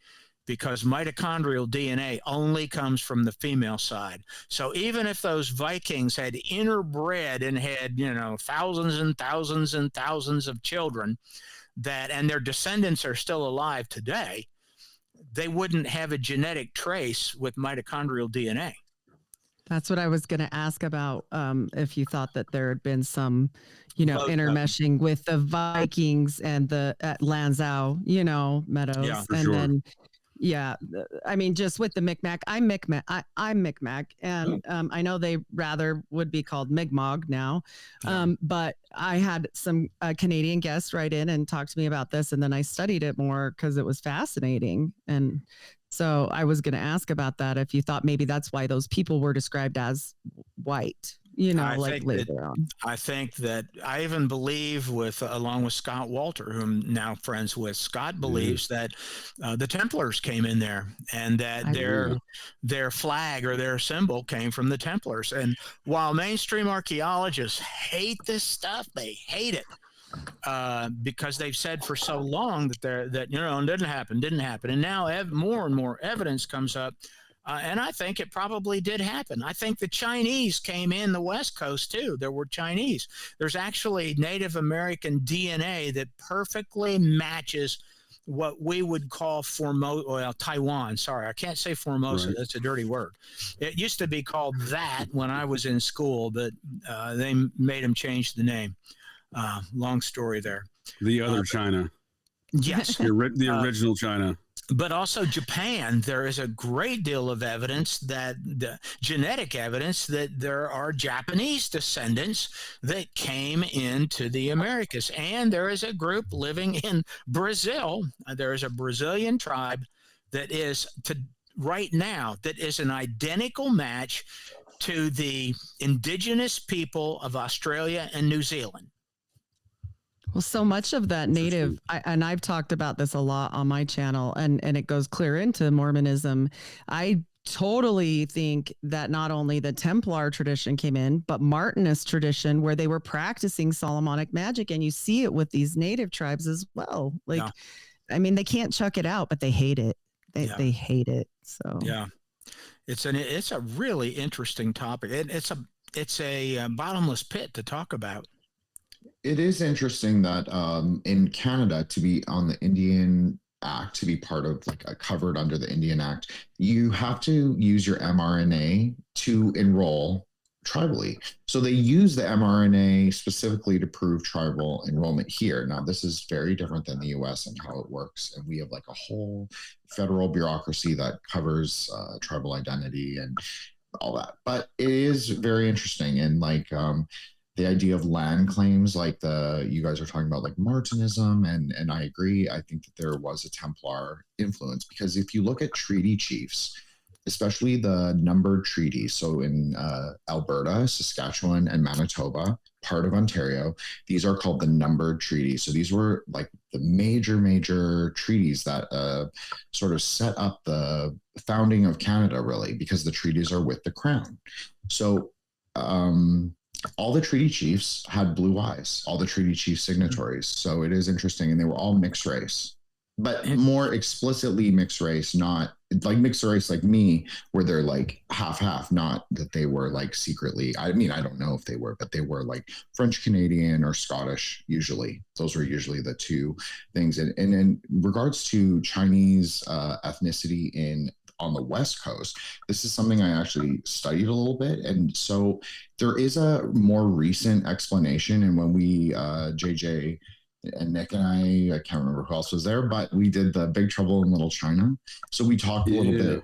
because mitochondrial DNA only comes from the female side. So even if those Vikings had interbred and had, thousands and thousands and thousands of children and their descendants are still alive today, they wouldn't have a genetic trace with mitochondrial DNA. That's what I was going to ask about. If you thought that there had been some, intermeshing with the Vikings and at Lanzhou, meadows, Yeah, for and sure. then, I mean, just with the Micmac, I'm Micmac, and I know they rather would be called Mi'kmaq now, but I had some Canadian guests write in and talk to me about this, and then I studied it more because it was fascinating, and so I was going to ask about that, if you thought maybe that's why those people were described as white, later on. I think that I even believe along with Scott Walter, who I'm now friends with, Scott believes that the Templars came in there, and that their flag or their symbol came from the Templars. And while mainstream archaeologists hate this stuff, they hate it. Because they've said for so long that it didn't happen, and now more and more evidence comes up, and I think it probably did happen. I think the Chinese came in the West Coast too. There were Chinese. There's actually Native American DNA that perfectly matches what we would call Taiwan. Sorry, I can't say Formosa. Right. That's a dirty word. It used to be called that when I was in school, but they made them change the name. Long story there. The other China. Yes. The original China. But also Japan, there is a great deal of evidence, genetic evidence, that there are Japanese descendants that came into the Americas. And there is a group living in Brazil. There is a Brazilian tribe that is right now an identical match to the indigenous people of Australia and New Zealand. Well, so much of that native, and I've talked about this a lot on my channel, and it goes clear into Mormonism. I totally think that not only the Templar tradition came in, but Martinist tradition, where they were practicing Solomonic magic, and you see it with these native tribes as well. I mean, they can't chuck it out, but they hate it. They hate it. So it's a really interesting topic. It's a bottomless pit to talk about. It is interesting that in Canada, to be on the Indian Act, to be part of covered under the Indian Act, you have to use your mRNA to enroll tribally. So they use the mRNA specifically to prove tribal enrollment here. Now, this is very different than the US and how it works. And we have a whole federal bureaucracy that covers tribal identity and all that. But it is very interesting. And the idea of land claims, you guys are talking about Martinism, and I agree. I think that there was a Templar influence, because if you look at treaty chiefs, especially the numbered treaties, so in Alberta, Saskatchewan, and Manitoba, part of Ontario, these are called the numbered treaties. So these were the major treaties that sort of set up the founding of Canada, really, because the treaties are with the crown. So all the treaty chiefs had blue eyes, all the treaty chief signatories. So it is interesting. And they were all mixed race, but more explicitly mixed race, not like mixed race like me, where they're like half, not that they were like secretly. I mean, I don't know if they were, but they were like French Canadian or Scottish. Usually, those were usually the two things. And in regards to Chinese ethnicity on the West Coast, this is something I actually studied a little bit. And so there is a more recent explanation. And when we, JJ and Nick and I can't remember who else was there, but we did the Big Trouble in Little China. So we talked a little bit.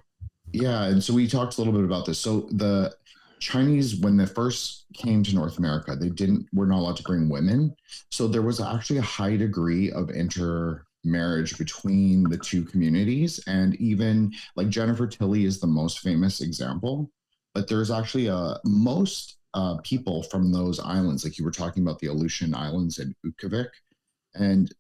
Yeah. And so we talked a little bit about this. So the Chinese, when they first came to North America, were not allowed to bring women. So there was actually a high degree of intermarriage between the two communities. And even like Jennifer Tilly is the most famous example, but there's actually most people from those islands, like you were talking about the Aleutian Islands and Ukavik. And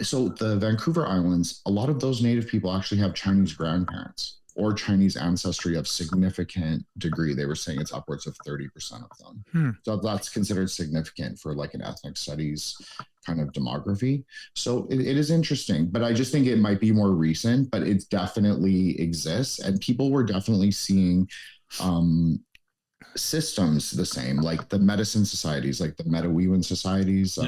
so the Vancouver Islands, a lot of those native people actually have Chinese grandparents or Chinese ancestry of significant degree. They were saying it's upwards of 30% of them. So that's considered significant for like an ethnic studies kind of demography. So it is interesting, but I just think it might be more recent, but it definitely exists. And people were definitely seeing systems the same, like the medicine societies, like the Metawewan societies.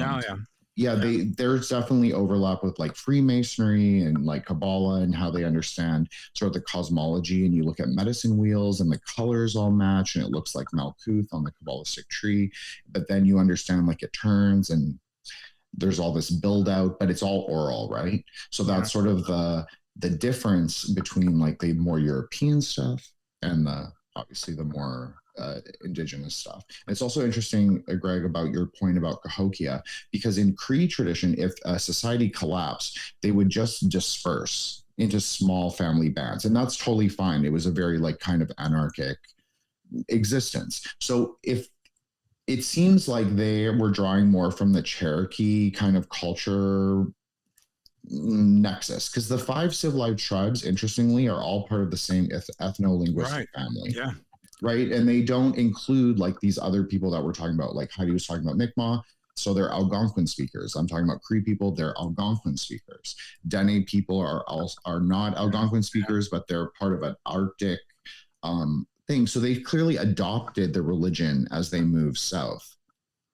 There's definitely overlap with like Freemasonry and like Kabbalah and how they understand sort of the cosmology. And you look at medicine wheels and the colors all match and it looks like Malkuth on the Kabbalistic tree. But then you understand like it turns and there's all this build out, but it's all oral, right? So that's sort of the difference between like the more European stuff and obviously the more indigenous stuff. And it's also interesting, Greg, about your point about Cahokia, because in Cree tradition, if a society collapsed, they would just disperse into small family bands. And that's totally fine. It was a very like kind of anarchic existence. So if it seems like they were drawing more from the Cherokee kind of culture nexus, because the 5 civilized tribes, interestingly, are all part of the same ethno-linguistic family. Yeah. Right. And they don't include like these other people that we're talking about, like Heidi was talking about Mi'kmaq. So they're Algonquin speakers. I'm talking about Cree people. They're Algonquin speakers. Dene people are not Algonquin speakers, but they're part of an Arctic thing. So they clearly adopted the religion as they moved south.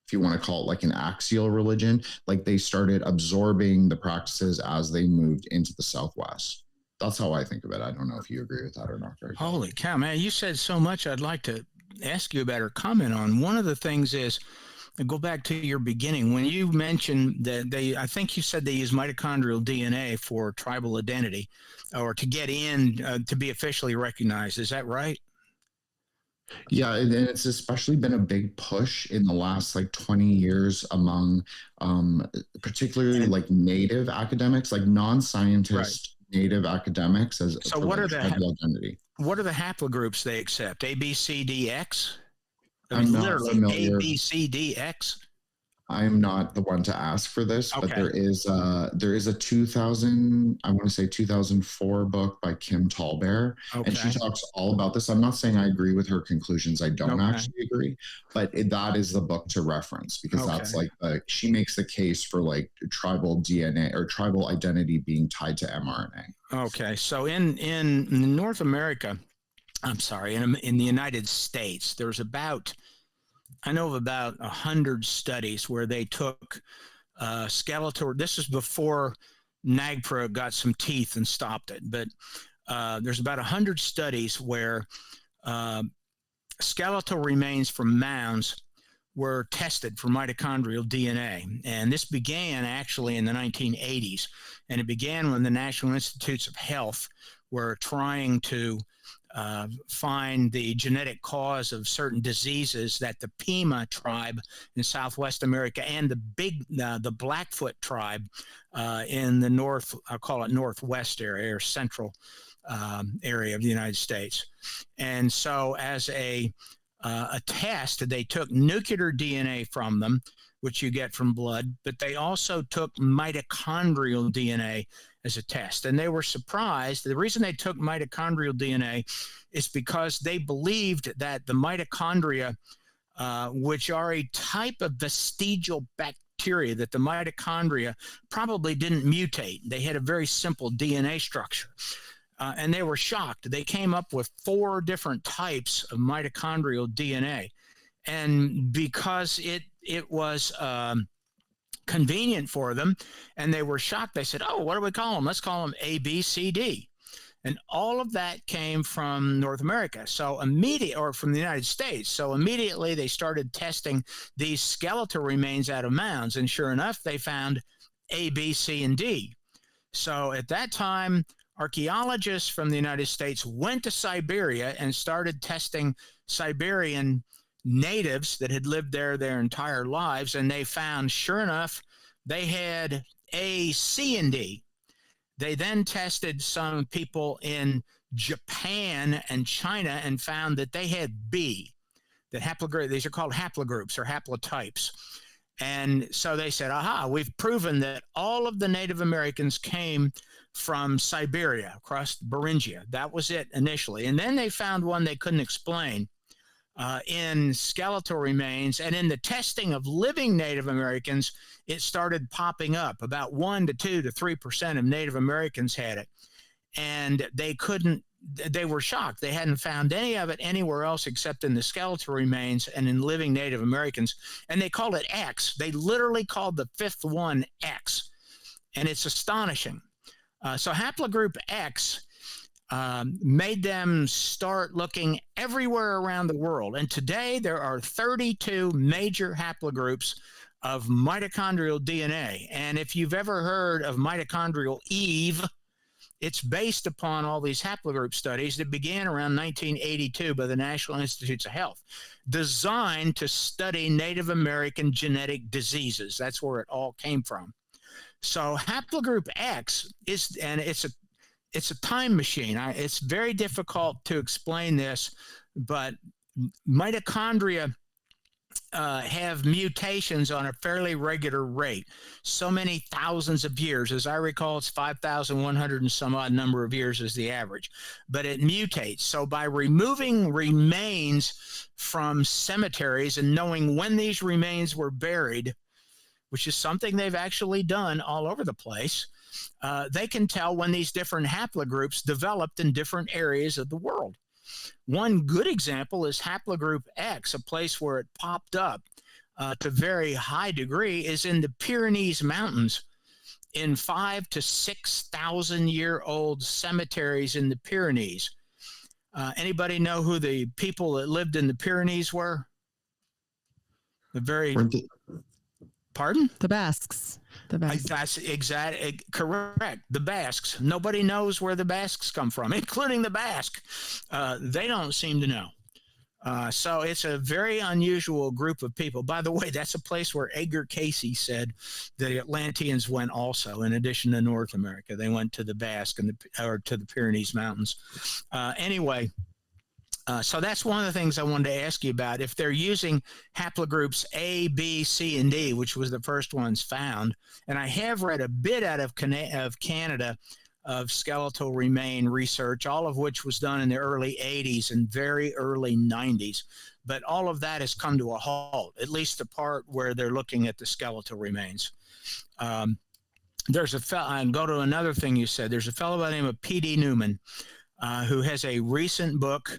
If you want to call it like an axial religion, like they started absorbing the practices as they moved into the Southwest. That's how I think of it. I don't know if you agree with that or not. Holy cow, man. You said so much I'd like to ask you about or comment on. One of the things is, go back to your beginning, when you mentioned that I think you said they use mitochondrial DNA for tribal identity or to get in, to be officially recognized. Is that right? Yeah, and it's especially been a big push in the last like 20 years among particularly like Native academics, like non-scientist Native academics as so what are tribal identity. What are the haplogroups they accept? A, B, C, D, X? I'm not familiar. A, B, C, D, X? I'm not the one to ask for this, but there is a 2004 book by Kim Tallbear, and she talks all about this. I'm not saying I agree with her conclusions. I don't actually agree, but that is the book to reference because that's like she makes the case for like tribal DNA or tribal identity being tied to mRNA. Okay, so in North America, I'm sorry, in the United States, there's I know of about 100 studies where they took skeletal. This is before NAGPRA got some teeth and stopped it, but there's about 100 studies where skeletal remains from mounds were tested for mitochondrial DNA. And this began actually in the 1980s. And it began when the National Institutes of Health were trying to find the genetic cause of certain diseases that the Pima tribe in Southwest America and the Blackfoot tribe in the north, I'll call it northwest area or central area of the United States. And so as a test, they took nuclear DNA from them, which you get from blood, but they also took mitochondrial DNA as a test. And they were surprised. The reason they took mitochondrial DNA is because they believed that the mitochondria which are a type of vestigial bacteria that the mitochondria probably didn't mutate. They had a very simple DNA structure. And they were shocked. They came up with 4 different types of mitochondrial DNA. And because it was convenient for them and they were shocked, they said, oh, what do we call them? Let's call them A, B, C, D. And all of that came from North America. So or from the United States. So immediately they started testing these skeletal remains out of mounds. And sure enough, they found A, B, C, and D. So at that time, archaeologists from the United States went to Siberia and started testing Siberian natives that had lived there their entire lives. And they found, sure enough, they had A, C, and D. They then tested some people in Japan and China and found that they had B. That haplogroup, these are called haplogroups or haplotypes. And so they said, aha, we've proven that all of the Native Americans came from Siberia, across Beringia. That was it initially. And then they found one they couldn't explain in skeletal remains. And in the testing of living Native Americans, it started popping up. About 1 to 2 to 3% of Native Americans had it. And they were shocked. They hadn't found any of it anywhere else except in the skeletal remains and in living Native Americans. And they called it X. They literally called the 5th one X. And it's astonishing. So haplogroup X made them start looking everywhere around the world. And today there are 32 major haplogroups of mitochondrial DNA. And if you've ever heard of mitochondrial Eve, it's based upon all these haplogroup studies that began around 1982 by the National Institutes of Health, designed to study Native American genetic diseases. That's where it all came from. So haplogroup X it's a time machine. It's very difficult to explain this, but mitochondria have mutations on a fairly regular rate. So many thousands of years. As I recall, it's 5,100 and some odd number of years is the average. But it mutates. So by removing remains from cemeteries and knowing when these remains were buried, which is something they've actually done all over the place, they can tell when these different haplogroups developed in different areas of the world. One good example is haplogroup X, a place where it popped up to very high degree, is in the Pyrenees Mountains, in 5,000 to 6,000 year old cemeteries in the Pyrenees. Anybody know who the people that lived in the Pyrenees were? Pardon? The Basques. That's exactly correct. The Basques. Nobody knows where the Basques come from, including the Basque. They don't seem to know. So it's a very unusual group of people. By the way, that's a place where Edgar Cayce said the Atlanteans went also, in addition to North America. They went to the Basque or to the Pyrenees Mountains. Anyway, so that's one of the things I wanted to ask you about. If they're using haplogroups A, B, C, and D, which was the first ones found, and I have read a bit out of Canada of skeletal remain research, all of which was done in the early 80s and very early 90s. But all of that has come to a halt, at least the part where they're looking at the skeletal remains. There's a fellow, and go to another thing you said, there's a fellow by the name of P.D. Newman who has a recent book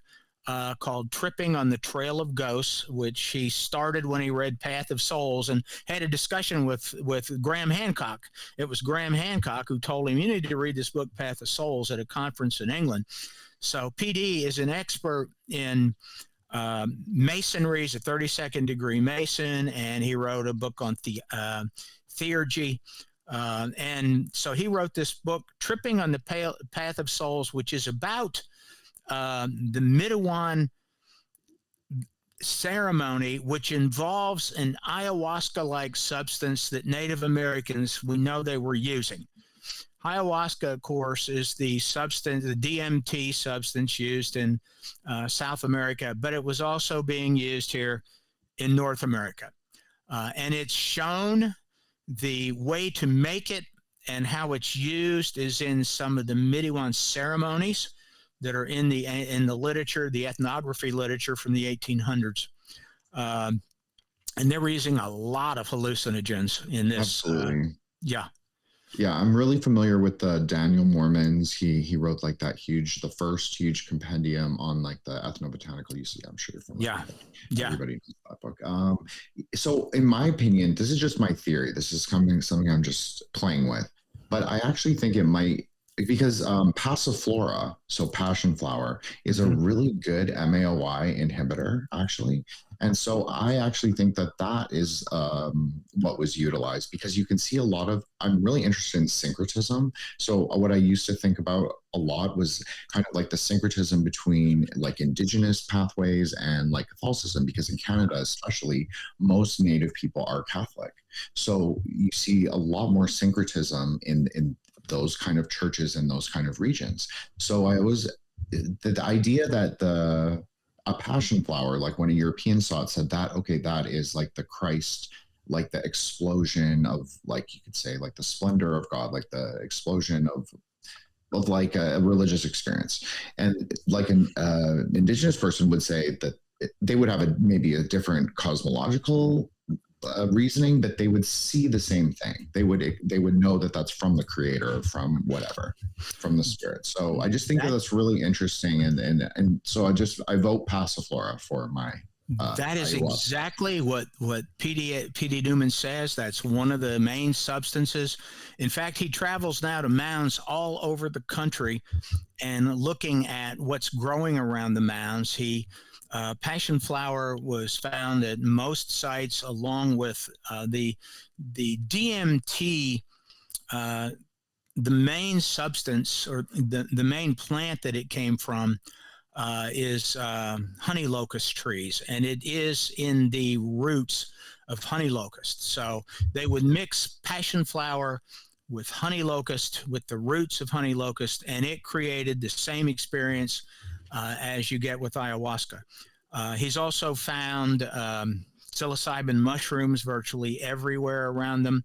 called Tripping on the Trail of Ghosts, which he started when he read Path of Souls and had a discussion with Graham Hancock. It was Graham Hancock who told him, you need to read this book, Path of Souls, at a conference in England. So PD is an expert in masonry. He's a 32nd degree Mason, and he wrote a book on theurgy. And so he wrote this book, Tripping on the Path of Souls, which is about the Midewan ceremony, which involves an ayahuasca-like substance that Native Americans, we know they were using. Ayahuasca, of course, is the substance, the DMT substance used in South America, but it was also being used here in North America. And it's shown the way to make it and how it's used is in some of the Midewan ceremonies that are in the literature, the ethnography literature from the 1800s. And they were using a lot of hallucinogens in this. Absolutely. Yeah. Yeah, I'm really familiar with the Daniel Mormons. He wrote like the first huge compendium on like the ethnobotanical UC. I'm sure you're familiar. Yeah. With it. Yeah. Everybody knows that book. So in my opinion, this is just my theory. This is something I'm just playing with, but I actually think it might, because passiflora, so passion flower, is a really good MAOI inhibitor, actually. And so I actually think that is what was utilized, because you can see I'm really interested in syncretism. So what I used to think about a lot was kind of like the syncretism between like indigenous pathways and like Catholicism, because in Canada, especially, most Native people are Catholic. So you see a lot more syncretism in those kind of churches in those kind of regions. So the idea that a passion flower, like when a European saw it, said that, okay, that is like the Christ, like the explosion of, like, you could say, like the splendor of God, like the explosion of like a religious experience. And like an indigenous person would say that they would have maybe a different cosmological reasoning, but they would see the same thing. They would know that that's from the creator, from whatever, from the spirit. So I just think that's really interesting, and so I vote passiflora for my. That is ayahuasca. exactly what P.D. Newman says. That's one of the main substances. In fact, he travels now to mounds all over the country and looking at what's growing around the mounds. Passion flower was found at most sites, along with the DMT. The main substance, or the main plant that it came from, is honey locust trees, and it is in the roots of honey locust. So they would mix passion flower with honey locust, with the roots of honey locust, and it created the same experience as you get with ayahuasca. He's also found psilocybin mushrooms virtually everywhere around them,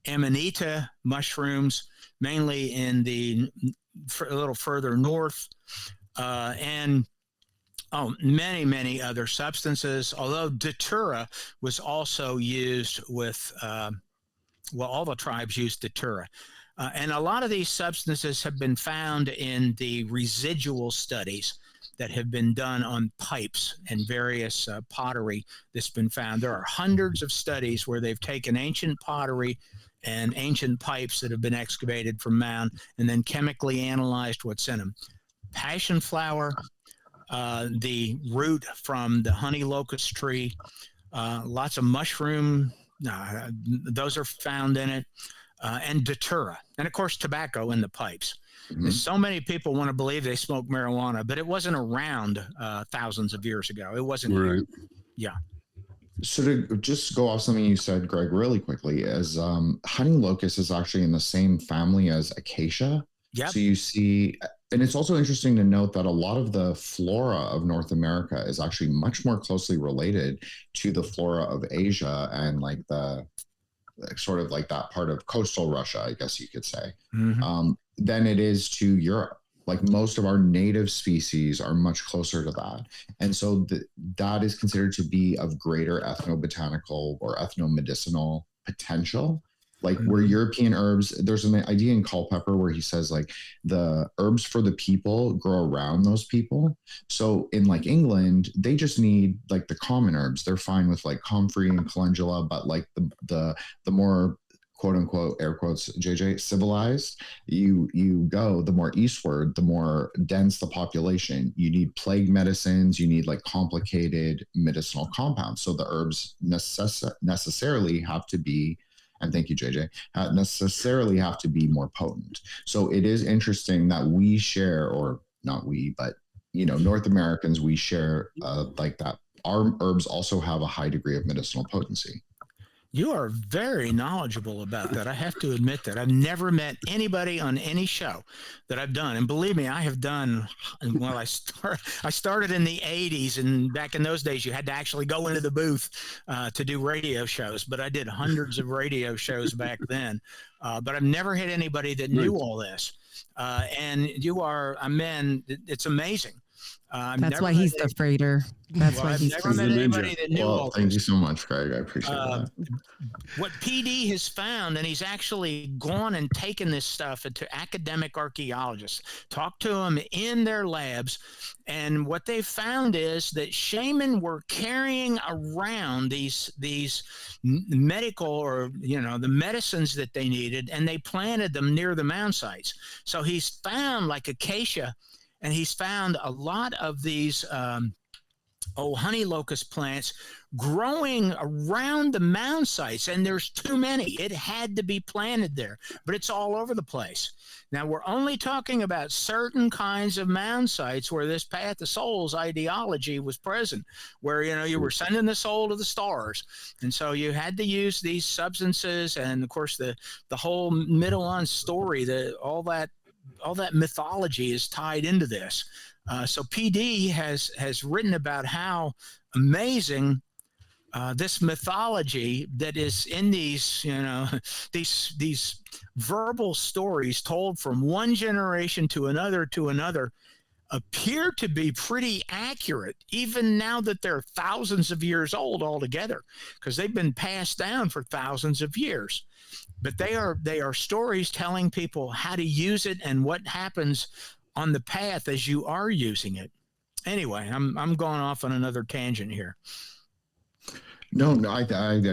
amanita mushrooms, mainly in a little further north, and many other substances. Although datura was also used with, all the tribes used datura. And a lot of these substances have been found in the residual studies that have been done on pipes and various pottery that's been found. There are hundreds of studies where they've taken ancient pottery and ancient pipes that have been excavated from Mound and then chemically analyzed what's in them. Passion flower, the root from the honey locust tree, lots of mushroom, those are found in it, and datura, and of course tobacco in the pipes. Mm-hmm. So many people want to believe they smoke marijuana, but it wasn't around thousands of years ago. It wasn't. Right. Yeah. So to just go off something you said, Greg, really quickly, is honey locust is actually in the same family as acacia. Yep. So you see, and it's also interesting to note that a lot of the flora of North America is actually much more closely related to the flora of Asia and like the sort of like that part of coastal Russia, I guess you could say, than it is to Europe. Like most of our native species are much closer to that. And so that is considered to be of greater ethnobotanical or ethnomedicinal potential. Like where European herbs, there's an idea in Culpeper where he says like the herbs for the people grow around those people. So in like England, they just need like the common herbs. They're fine with like comfrey and calendula, but like the more quote unquote, air quotes, JJ, civilized you go, the more eastward, the more dense the population. You need plague medicines, you need like complicated medicinal compounds. So the herbs necessarily have to be, and thank you, JJ, necessarily have to be more potent. So it is interesting that we share, or not we, but North Americans, we share like that. Our herbs also have a high degree of medicinal potency. You are very knowledgeable about that. I have to admit that. I've never met anybody on any show that I've done. And believe me, I have done, well, I started in the 80s, and back in those days, you had to actually go into the booth to do radio shows. But I did hundreds of radio shows back then. But I've never had anybody that knew all this. And you are a man, it's amazing That's why he's the freighter. That's why I've he's never He's met the ninja. anybody that knew all Well, thank this. you so much, Craig. I appreciate that. What PD has found, and he's actually gone and taken this stuff to academic archaeologists, talked to them in their labs, and what they found is that shaman were carrying around these medical, or the medicines that they needed, and they planted them near the mound sites. So he's found like acacia, and he's found a lot of these honey locust plants growing around the mound sites, and there's too many. It had to be planted there, but it's all over the place. Now, we're only talking about certain kinds of mound sites where this Path of Souls ideology was present, where you were sending the soul to the stars, and so you had to use these substances, and of course the whole middle on story, all that mythology is tied into this. So PD has written about how amazing this mythology that is in these, these verbal stories told from one generation to another appear to be pretty accurate, even now that they're thousands of years old altogether, because they've been passed down for thousands of years. But they are stories telling people how to use it and what happens on the path as you are using it. Anyway, I'm going off on another tangent here. No, I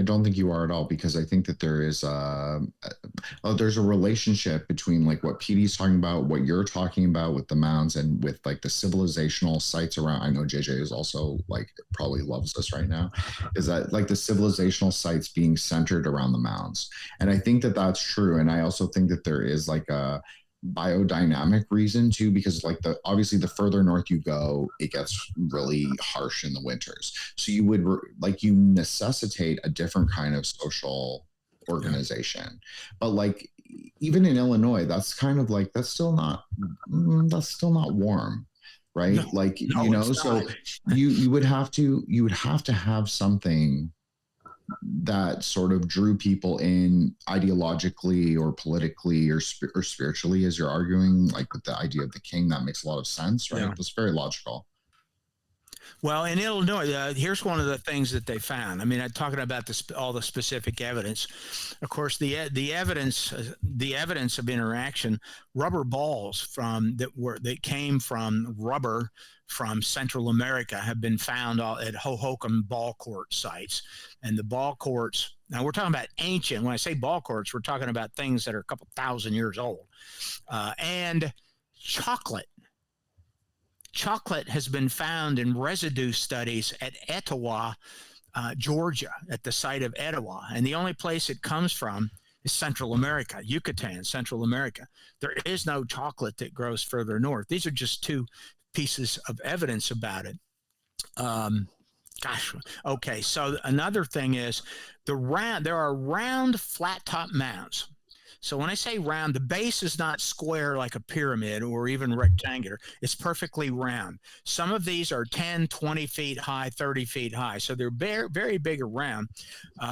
don't think you are at all, because I think that there is there's a relationship between like what PD's talking about, what you're talking about with the mounds, and with like the civilizational sites around. I know JJ is also like probably loves this right now, is that like the civilizational sites being centered around the mounds, and I think that that's true. And I also think that there is like a biodynamic reason too, because like obviously the further north you go, it gets really harsh in the winters, so you would you necessitate a different kind of social organization. But like even in Illinois, that's kind of like that's still not warm, right? So you would have to have something that sort of drew people in ideologically or politically or spiritually, as you're arguing, like with the idea of the king. That makes a lot of sense, right? That's very logical. Well, in Illinois, here's one of the things that they found. I mean, I'm talking about all the specific evidence. Of course, the evidence of interaction, rubber balls that came from rubber from Central America have been found at Hohokam ball court sites. And the ball courts, now we're talking about ancient. When I say ball courts, we're talking about things that are a couple thousand years old. And chocolate. Chocolate has been found in residue studies at Etowah, Georgia, at the site of Etowah. And the only place it comes from is Central America, Yucatan, Central America. There is no chocolate that grows further north. These are just two pieces of evidence about it. Okay. So another thing is there are round flat top mounds. So when I say round, the base is not square like a pyramid or even rectangular. It's perfectly round. Some of these are 10, 20 feet high, 30 feet high. So they're very, very big around.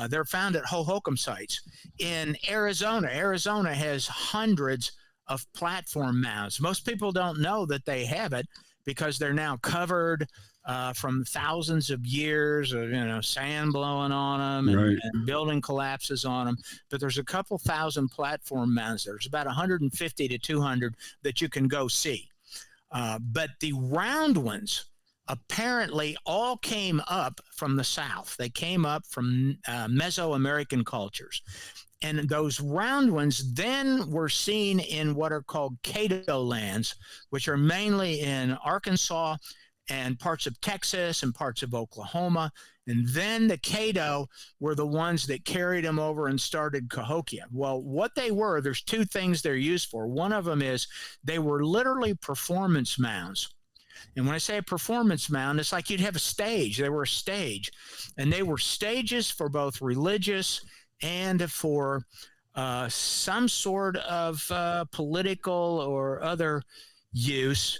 They're found at Hohokam sites. In Arizona, Arizona has hundreds of platform mounds. Most people don't know that they have it because they're now covered from thousands of years of sand blowing on them and building collapses on them. But there's a couple thousand platform mounds. There's about 150 to 200 that you can go see. But the round ones apparently all came up from the south. They came up from Mesoamerican cultures. And those round ones then were seen in what are called Caddo lands, which are mainly in Arkansas and parts of Texas and parts of Oklahoma. And then the Caddo were the ones that carried them over and started Cahokia. Well, what they were, there's two things they're used for. One of them is they were literally performance mounds. And when I say a performance mound, it's like you'd have a stage. They were a stage. And they were stages for both religious and for some sort of political or other use.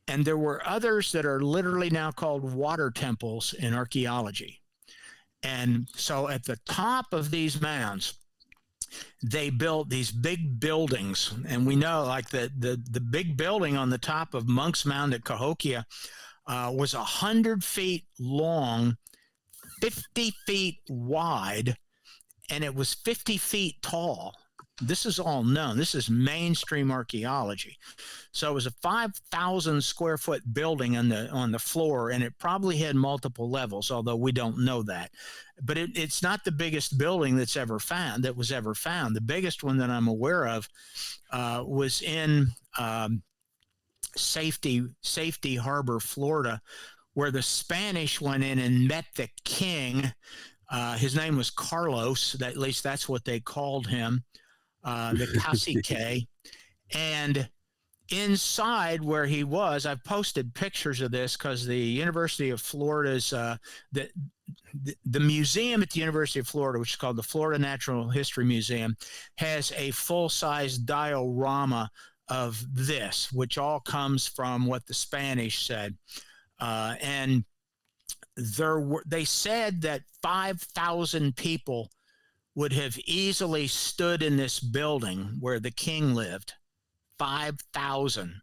And there were others that are literally now called water temples in archaeology. And so at the top of these mounds they built these big buildings. And we know, like the big building on the top of Monk's Mound at Cahokia was 100 feet long, 50 feet wide, and it was 50 feet tall. This is all known. This is mainstream archaeology. So it was a 5,000 square foot building on the floor, and it probably had multiple levels, although we don't know that. But it's not the biggest building that was ever found. The biggest one that I'm aware of was in Safety Harbor, Florida, where the Spanish went in and met the king. His name was Carlos. At least that's what they called him. The cacique. And inside where he was, I've posted pictures of this because the University of Florida's the museum at the University of Florida, which is called the Florida Natural History Museum, has a full-size diorama of this, which all comes from what the Spanish said. And they said that 5,000 people would have easily stood in this building where the king lived. 5,000.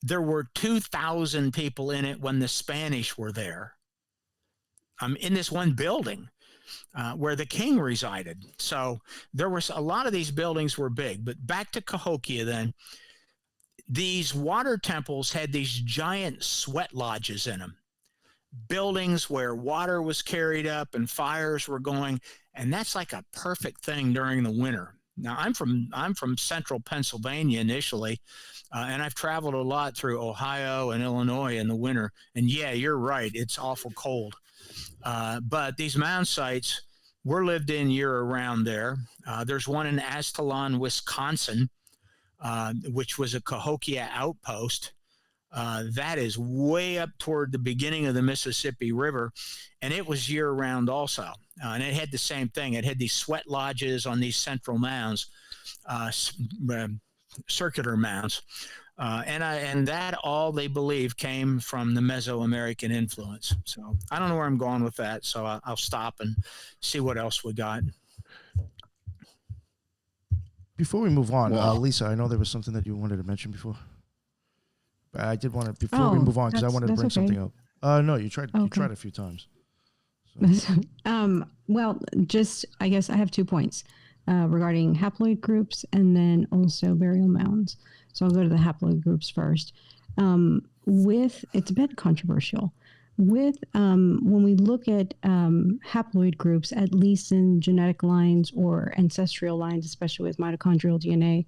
There were 2,000 people in it when the Spanish were there. In this one building where the king resided. So there was a lot of these buildings were big. But back to Cahokia then. These water temples had these giant sweat lodges in them. Buildings where water was carried up and fires were going, and that's like a perfect thing during the winter. Now I'm from central Pennsylvania initially, and I've traveled a lot through Ohio and Illinois in the winter. And yeah, you're right, it's awful cold. But these mound sites were lived in year round there. There's one in Astalon, Wisconsin, which was a Cahokia outpost. That is way up toward the beginning of the Mississippi River, and it was year-round also. And it had the same thing. It had these sweat lodges on these central mounds, circular mounds, and that all they believe came from the Mesoamerican influence. So I don't know where I'm going with that, so I'll stop and see what else we got. Before we move on, Lisa, I know there was something that you wanted to mention before. I did want to, before we move on, because I wanted to bring something up. No, you tried a few times. So. Well, just, I guess I have 2 points regarding haploid groups and then also burial mounds. So I'll go to the haploid groups first. It's a bit controversial. When we look at haploid groups, at least in genetic lines or ancestral lines, especially with mitochondrial DNA,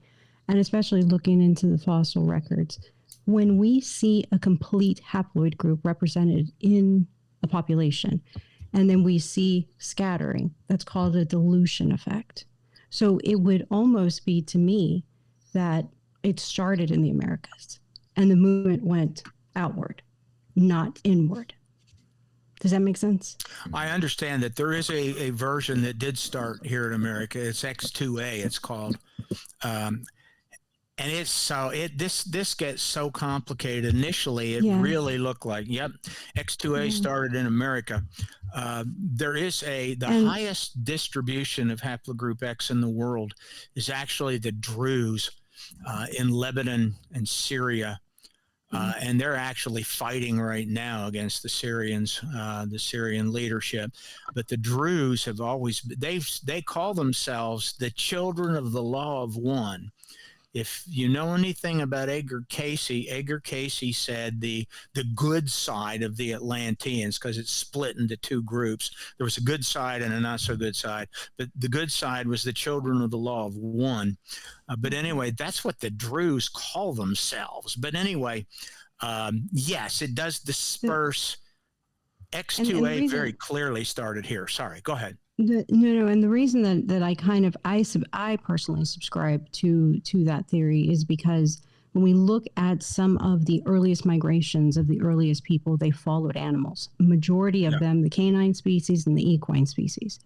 and especially looking into the fossil records, when we see a complete haploid group represented in a population, and then we see scattering, that's called a dilution effect. So it would almost be to me that it started in the Americas and the movement went outward, not inward. Does that make sense? I understand that there is a version that did start here in America. It's X2A, it's called. And it's so this gets so complicated. Initially, it really looked like, X2A started in America. There is the highest distribution of haplogroup X in the world is actually the Druze in Lebanon and Syria. And they're actually fighting right now against the Syrians, the Syrian leadership. But the Druze have always, they call themselves the children of the law of one. If you know anything about Edgar Cayce said the good side of the Atlanteans, because it's split into two groups. There was a good side and a not so good side. But the good side was the children of the law of one. But anyway, that's what the Druze call themselves. But anyway, yes, it does disperse. X2A very clearly started here. Sorry, go ahead. No, and the reason that I personally subscribe to that theory is because when we look at some of the earliest migrations of the earliest people, they followed animals. A majority of them, the canine species and the equine species.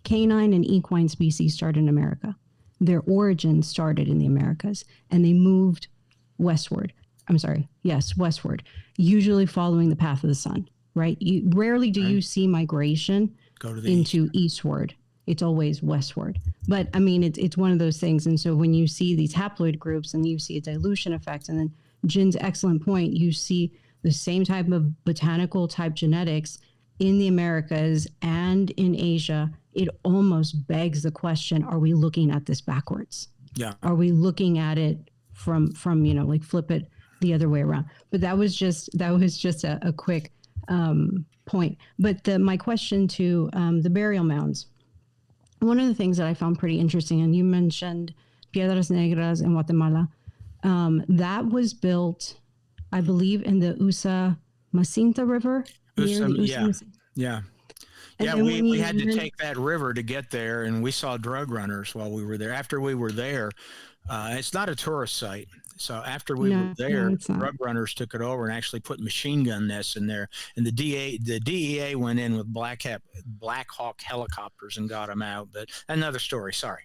Canine and equine species started in America. Their origins started in the Americas, and they moved westward. Westward, usually following the path of the sun, right? Rarely do you see migration into eastward. it's always westward. But I mean, it's one of those things. And so when you see these haploid groups and you see a dilution effect, and then Jin's excellent point, you see the same type of botanical type genetics in the Americas and in Asia, it almost begs the question, are we looking at this backwards? Yeah. Are we looking at it from like flip it the other way around? But that was just a quick point. But my question to the burial mounds, one of the things that I found pretty interesting, and you mentioned Piedras Negras in Guatemala, that was built, I believe, in the Macinta River. Yeah. And We had to take that river to get there, and we saw drug runners while we were there. After we were there, it's not a tourist site. So after we were there, drug runners took it over and actually put machine gun nests in there. And the DEA went in with Black Hawk helicopters and got them out. But another story. Sorry.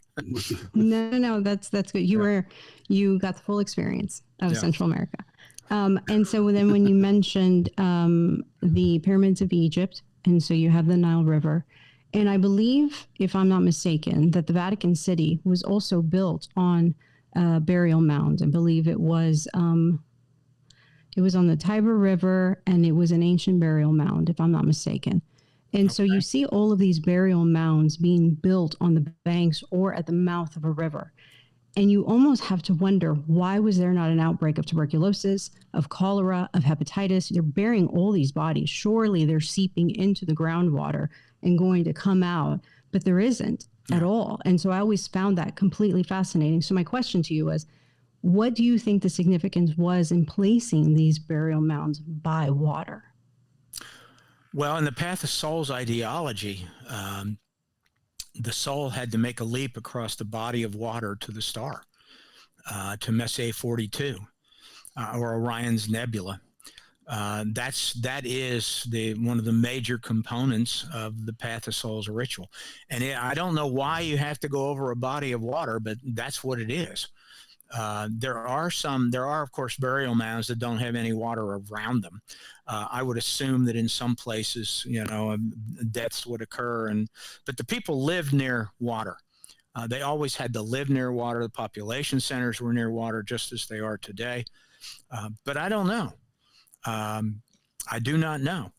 No, that's good. You got the full experience of Central America. And so then when you mentioned the pyramids of Egypt, and so you have the Nile River, and I believe, if I'm not mistaken, that the Vatican City was also built on burial mounds. I believe it was on the Tiber River, and it was an ancient burial mound, if I'm not mistaken. And so you see all of these burial mounds being built on the banks or at the mouth of a river. And you almost have to wonder, why was there not an outbreak of tuberculosis, of cholera, of hepatitis? They're burying all these bodies. Surely they're seeping into the groundwater and going to come out, but there isn't at all. And so I always found that completely fascinating. So my question to you was, what do you think the significance was in placing these burial mounds by water? Well, in the Path of Souls ideology, the soul had to make a leap across the body of water to the star, to Messier 42, or Orion's Nebula. That is one of the major components of the Path of Souls ritual. And I don't know why you have to go over a body of water, but that's what it is. There are of course burial mounds that don't have any water around them. I would assume that in some places, deaths would occur, but the people lived near water. They always had to live near water. The population centers were near water, just as they are today. But I don't know. I do not know.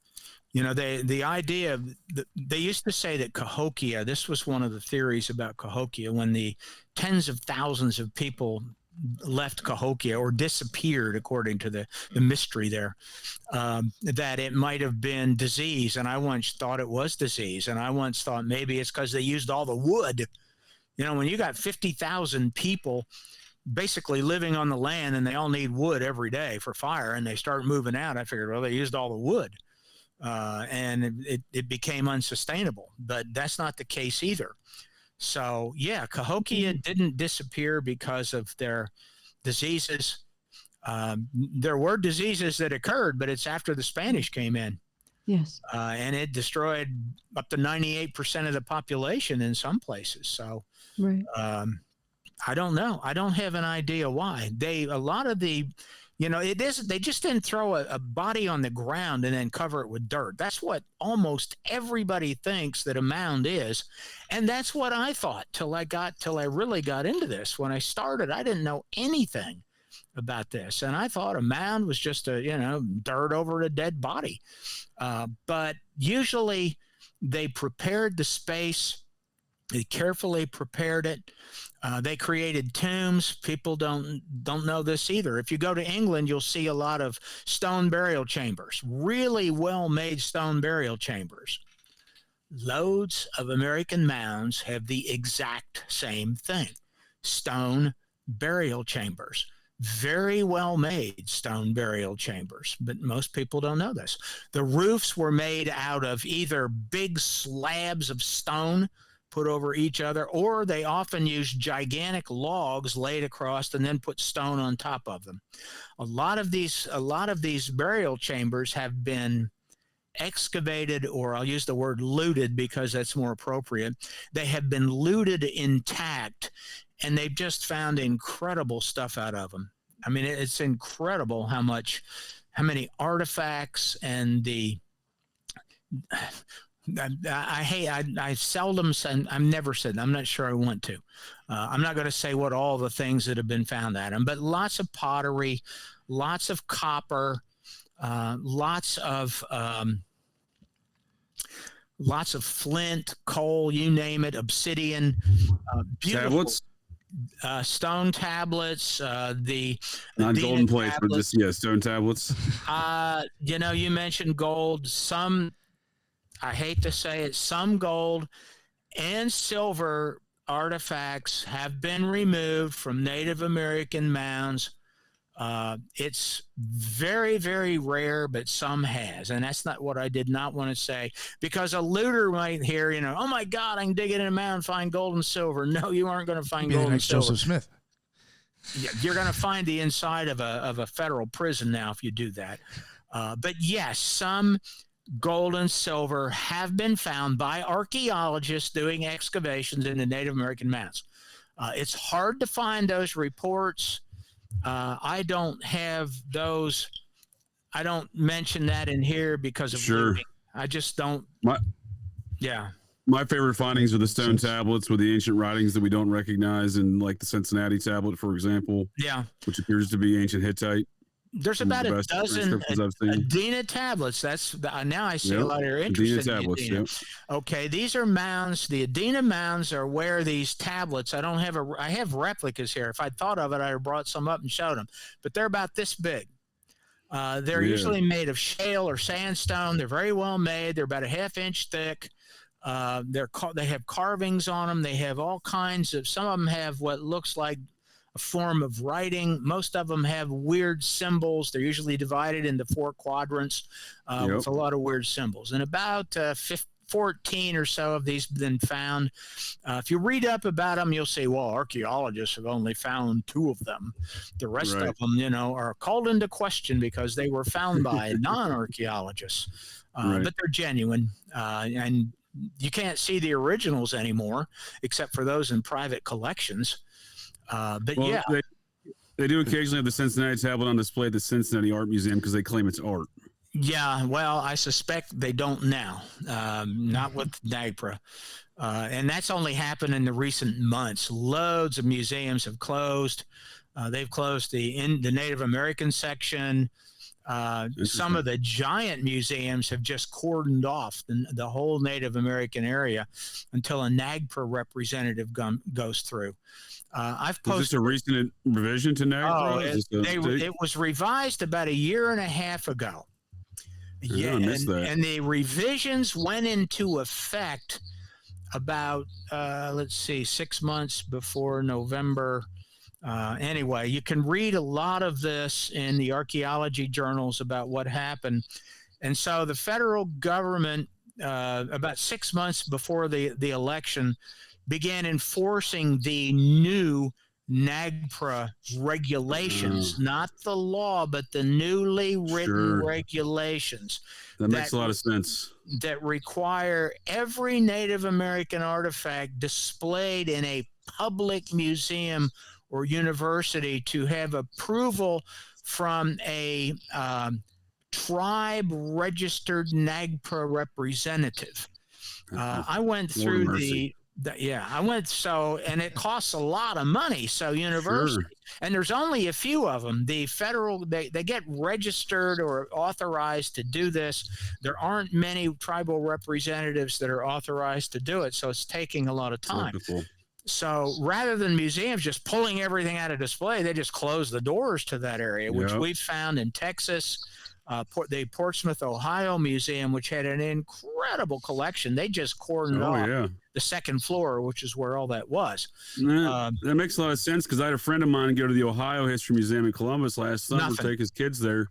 The idea of they used to say that Cahokia, this was one of the theories about Cahokia, when the tens of thousands of people left Cahokia or disappeared, according to the mystery there, that it might have been disease. And I once thought it was disease. And I once thought maybe it's because they used all the wood. When you got 50,000 people basically living on the land and they all need wood every day for fire, and they start moving out, I figured, well, they used all the wood. And it became unsustainable. But that's not the case either. So, Cahokia didn't disappear because of their diseases. There were diseases that occurred, but it's after the Spanish came in. Yes. And it destroyed up to 98% of the population in some places. So, right. I don't know. I don't have an idea why. They just didn't throw a body on the ground and then cover it with dirt. That's what almost everybody thinks that a mound is. And that's what I thought till I really got into this. When I started, I didn't know anything about this. And I thought a mound was just dirt over a dead body. But usually they prepared the space. They carefully prepared it. They created tombs. People don't know this either. If you go to England, you'll see a lot of stone burial chambers, really well-made stone burial chambers. Loads of American mounds have the exact same thing, stone burial chambers. Very well-made stone burial chambers, but most people don't know this. The roofs were made out of either big slabs of stone put over each other, or they often use gigantic logs laid across and then put stone on top of them. A lot of these burial chambers have been excavated, or I'll use the word looted because that's more appropriate. They have been looted intact, and they've just found incredible stuff out of them. I mean, it's incredible how many artifacts and I seldom say, I've never said, I'm not sure I want to. I'm not going to say what all the things that have been found at them, but lots of pottery, lots of copper, lots of flint, coal, you name it, obsidian, beautiful Tablets, stone tablets, the not Adena golden plates, but tablets. just stone tablets. You mentioned gold. Some, I hate to say it, some gold and silver artifacts have been removed from Native American mounds. It's very, very rare, but some has. And that's not what I did not want to say, because a looter might hear, oh my God, I can dig it in a mound and find gold and silver. No, you aren't going to find Be gold the and next silver. Joseph Smith. Yeah, you're going to find the inside of a federal prison now if you do that. But yes, some gold and silver have been found by archaeologists doing excavations in the Native American mounds. It's hard to find those reports. I don't have those. I don't mention that in here because of looting. I just don't. My favorite findings are the stone tablets with the ancient writings that we don't recognize, and like the Cincinnati tablet, for example. Yeah, which appears to be ancient Hittite. There's about a dozen Adena tablets. That's now I see a lot of your interest in tablets. Adena. Okay, these are mounds. The Adena mounds are where these tablets. I have replicas here. If I'd thought of it, I'd have brought some up and showed them. But they're about this big. They're usually made of shale or sandstone. They're very well made. They're about a half-inch thick. They have carvings on them. They have all kinds of. Some of them have what looks like a form of writing. Most of them have weird symbols. They're usually divided into 4 quadrants with a lot of weird symbols. And about 14 or so of these have been found. If you read up about them, you'll see, well, archaeologists have only found 2 of them. The rest of them, are called into question because they were found by non-archaeologists. But they're genuine. And you can't see the originals anymore, except for those in private collections. They do occasionally have the Cincinnati tablet on display at the Cincinnati Art Museum because they claim it's art. Yeah, well, I suspect they don't now, not with NAGPRA. And that's only happened in the recent months. Loads of museums have closed. They've closed the Native American section. Some of the giant museums have just cordoned off the whole Native American area until a NAGPRA representative goes through. I've posted. Is this a recent revision to NAGPRA? It was revised about a year and a half ago. Yeah, I missed that. And the revisions went into effect about 6 months before November. Anyway, you can read a lot of this in the archaeology journals about what happened. And so the federal government, about 6 months before the election, began enforcing the new NAGPRA regulations, not the law, but the newly written regulations. That makes a lot of sense. That require every Native American artifact displayed in a public museum or university to have approval from a tribe registered NAGPRA representative. I went through and it costs a lot of money. So universities, and there's only a few of them. The federal, they get registered or authorized to do this. There aren't many tribal representatives that are authorized to do it. So it's taking a lot of time. Wonderful. So rather than museums just pulling everything out of display, they just close the doors to that area, which we've found in Texas. The Portsmouth, Ohio Museum, which had an incredible collection. They just cordoned off the second floor, which is where all that was. That makes a lot of sense because I had a friend of mine go to the Ohio History Museum in Columbus last summer to take his kids there.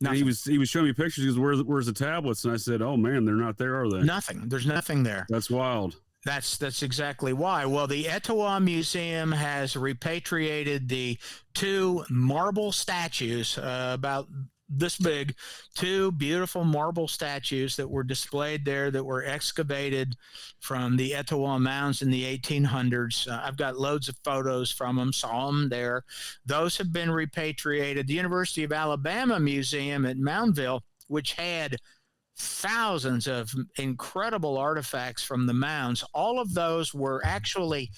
And he was showing me pictures. He goes, where's the tablets? And I said, oh, man, they're not there, are they? Nothing. There's nothing there. That's wild. That's exactly why. Well, the Etowah Museum has repatriated the 2 marble statues about this big, 2 beautiful marble statues that were displayed there that were excavated from the Etowah mounds in the 1800s. I've got loads of photos from them, saw them there. Those have been repatriated. The University of Alabama Museum at Moundville, which had thousands of incredible artifacts from the mounds. All of those were actually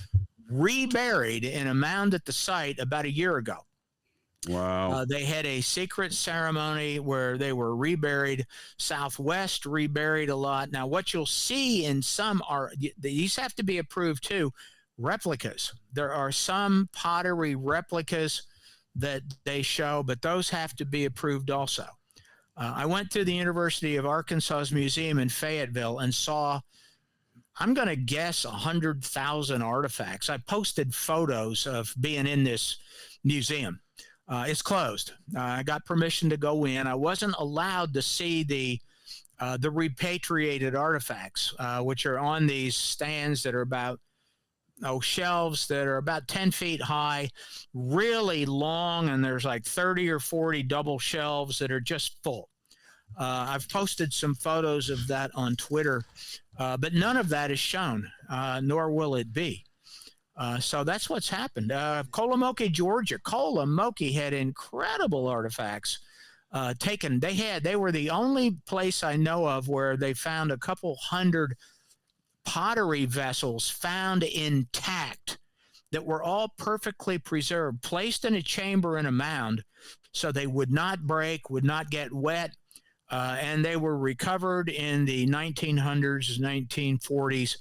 reburied in a mound at the site about a year ago. Wow. They had a secret ceremony where they were reburied. Southwest reburied a lot. Now, what you'll see in some are, these have to be approved too, replicas. There are some pottery replicas that they show, but those have to be approved also. I went to the University of Arkansas's museum in Fayetteville and saw, I'm going to guess, 100,000 artifacts. I posted photos of being in this museum. It's closed. I got permission to go in. I wasn't allowed to see the repatriated artifacts, which are on these stands that are about, shelves that are about 10 feet high, really long, and there's like 30 or 40 double shelves that are just full. I've posted some photos of that on Twitter, but none of that is shown, nor will it be. So that's what's happened. Kolomoki, Georgia. Kolomoki had incredible artifacts taken. They were the only place I know of where they found a couple hundred pottery vessels found intact that were all perfectly preserved, placed in a chamber in a mound so they would not break, would not get wet. And they were recovered in the 1900s, 1940s,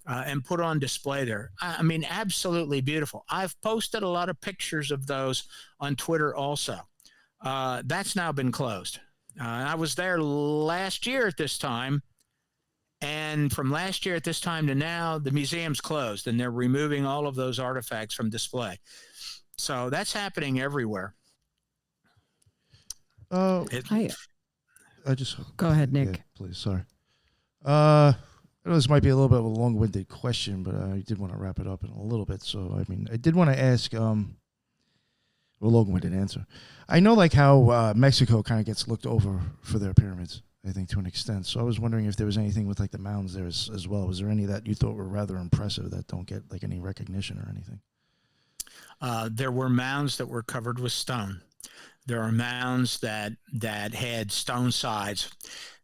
and put on display there. I mean, absolutely beautiful. I've posted a lot of pictures of those on Twitter also. That's now been closed. I was there last year at this time, and from last year at this time to now, the museum's closed, and they're removing all of those artifacts from display. So that's happening everywhere. I just Go ahead, Nick. Yeah, please. Sorry. I know this might be a little bit of a long-winded question, but I did want to wrap it up in a little bit. So, I mean, I did want to ask a long-winded answer. I know, like, how Mexico kind of gets looked over for their pyramids, I think, to an extent. So I was wondering if there was anything with, like, the mounds there as well. Was there any that you thought were rather impressive that don't get, like, any recognition or anything? There were mounds that were covered with stone. There are mounds that had stone sides.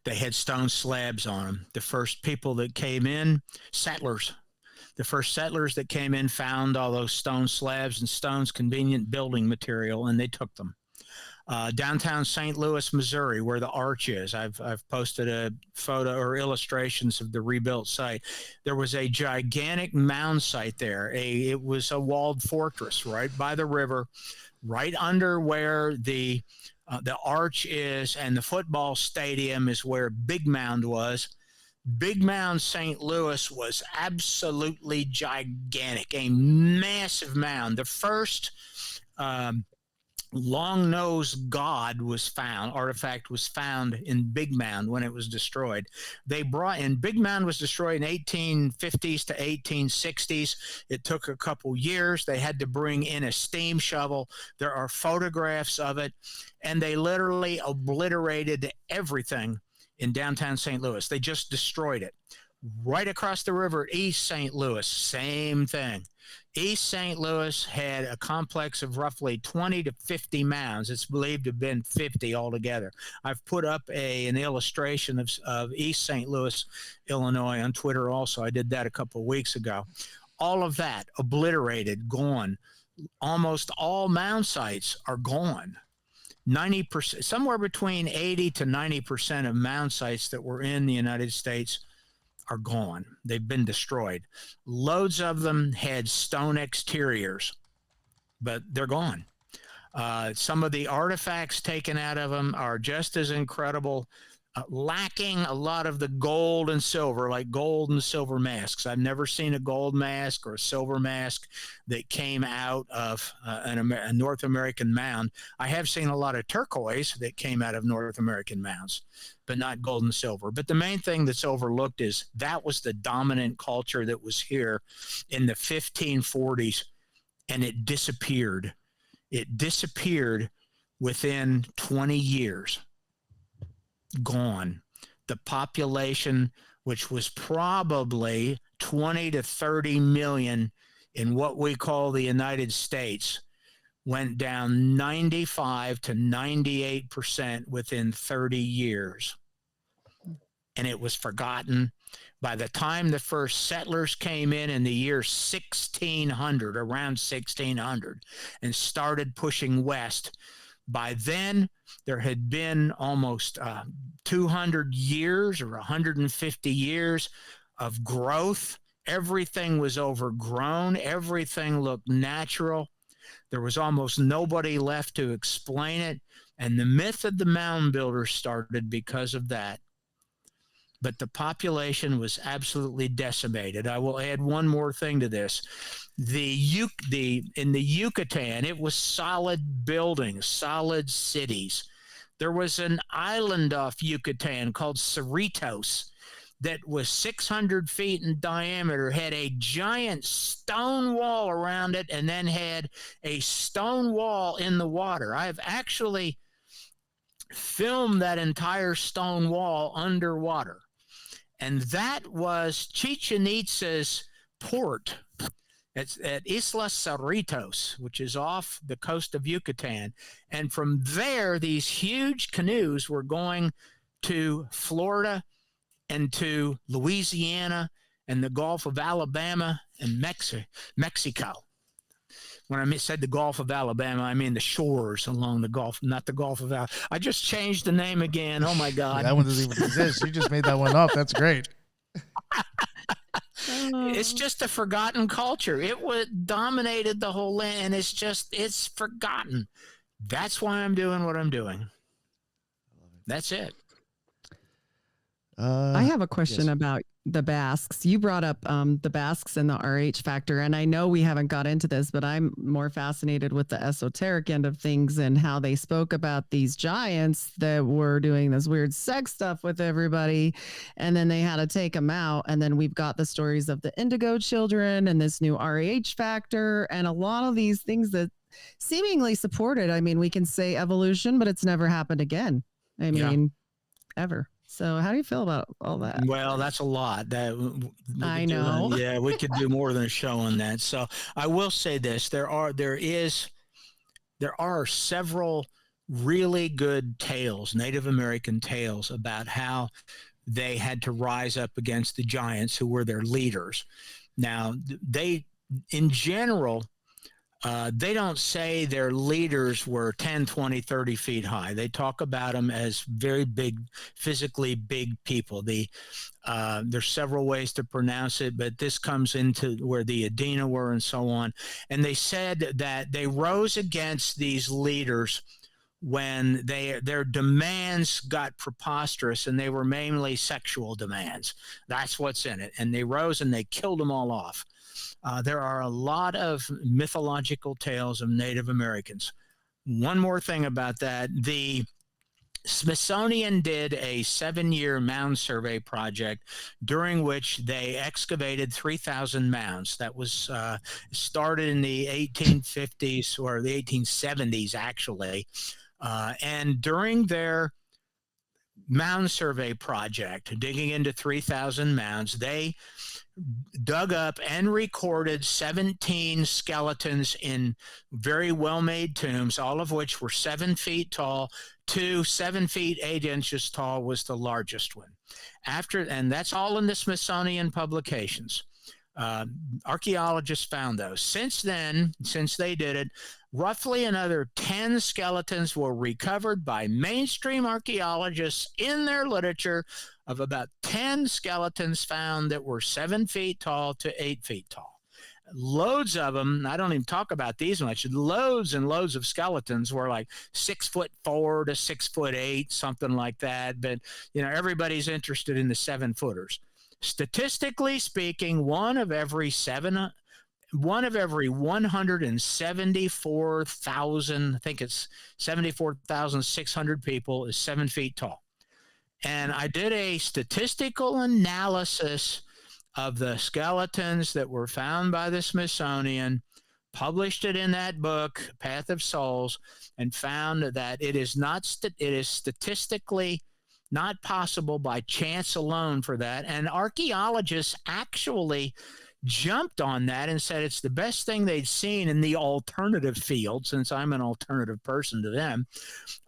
They had stone slabs on them. The first people that came in, the first settlers that came in found all those stone slabs and stones, convenient building material, and they took them. Downtown St. Louis, Missouri, where the arch is. I've posted a photo or illustrations of the rebuilt site. There was a gigantic mound site there. It was a walled fortress right by the river, right under where the arch is, and the football stadium is where Big Mound was. Big Mound, St. Louis was absolutely gigantic, a massive mound. The first long-nosed god artifact was found in Big Mound when it was destroyed. Big Mound was destroyed in 1850s to 1860s. It took a couple years. They had to bring in a steam shovel. There are photographs of it, and they literally obliterated everything in downtown St. Louis. They just destroyed it. Right across the river, East St. Louis, same thing. East St. Louis had a complex of roughly 20 to 50 mounds. It's believed to have been 50 altogether. I've put up an illustration of East St. Louis, Illinois on Twitter also. I did that a couple of weeks ago. All of that obliterated, gone. Almost all mound sites are gone. 90%, somewhere between 80 to 90% of mound sites that were in the United States are gone. They've been destroyed. Loads of them had stone exteriors, but they're gone. Some of the artifacts taken out of them are just as incredible, lacking a lot of the gold and silver, like gold and silver masks. I've never seen a gold mask or a silver mask that came out of a North American mound. I have seen a lot of turquoise that came out of North American mounds, but not gold and silver. But the main thing that's overlooked is that was the dominant culture that was here in the 1540s, and it disappeared. It disappeared within 20 years. Gone. The population, which was probably 20 to 30 million in what we call the United States, went down 95 to 98% within 30 years. and it was forgotten. By the time the first settlers came in the year 1600, around 1600, and started pushing west, by then there had been almost 200 years or 150 years of growth. Everything was overgrown. Everything looked natural. There was almost nobody left to explain it. And the myth of the mound builders started because of that. But the population was absolutely decimated. I will add one more thing to this. In the Yucatan, it was solid buildings, solid cities. There was an island off Yucatan called Cerritos that was 600 feet in diameter, had a giant stone wall around it, and then had a stone wall in the water. I have actually filmed that entire stone wall underwater. And that was Chichen Itza's port. It's at Isla Cerritos, which is off the coast of Yucatan. And from there, these huge canoes were going to Florida and to Louisiana and the Gulf of Alabama and Mexico. When I said the Gulf of Alabama, I mean the shores along the Gulf, not the Gulf of Alabama. I just changed the name again. Oh, my God. That one doesn't even exist. You just made that one up. That's great. It's just a forgotten culture. It dominated the whole land, and it's forgotten. That's why I'm doing what I'm doing. That's it. I have a question about the Basques. You brought up the Basques and the RH factor, and I know we haven't got into this, but I'm more fascinated with the esoteric end of things and how they spoke about these giants that were doing this weird sex stuff with everybody, and then they had to take them out. And then we've got the stories of the Indigo children and this new RH factor, and a lot of these things that seemingly supported. I mean, we can say evolution, but it's never happened again. I mean, ever. So how do you feel about all that? Well, that's a lot. I know. We could do more than a show on that. So I will say this: there are several really good tales, Native American tales, about how they had to rise up against the giants who were their leaders. Now, in general, they don't say their leaders were 10, 20, 30 feet high. They talk about them as very big, physically big people. There's several ways to pronounce it, but this comes into where the Adena were and so on. And they said that they rose against these leaders when their demands got preposterous, and they were mainly sexual demands. That's what's in it. And they rose and they killed them all off. There are a lot of mythological tales of Native Americans. One more thing about that. The Smithsonian did a 7-year mound survey project during which they excavated 3,000 mounds. That was started in the 1850s or the 1870s, actually. And during their mound survey project, digging into 3,000 mounds, they dug up and recorded 17 skeletons in very well-made tombs, all of which were 7 feet tall. 7 feet 8 inches tall was the largest one. And that's all in the Smithsonian publications. Archaeologists found those. Since then, since they did it, roughly another 10 skeletons were recovered by mainstream archaeologists in their literature, of about 10 skeletons found that were 7 feet tall to 8 feet tall. Loads of them, I don't even talk about these much, loads and loads of skeletons were like 6'4" to 6'8", something like that. But, everybody's interested in the 7-footers. Statistically speaking, one of every 174,000, I think it's 74,600 people is 7 feet tall. And I did a statistical analysis of the skeletons that were found by the Smithsonian, published it in that book, Path of Souls, and found that it is statistically not possible by chance alone for that. And archaeologists actually jumped on that and said it's the best thing they'd seen in the alternative field, since I'm an alternative person to them.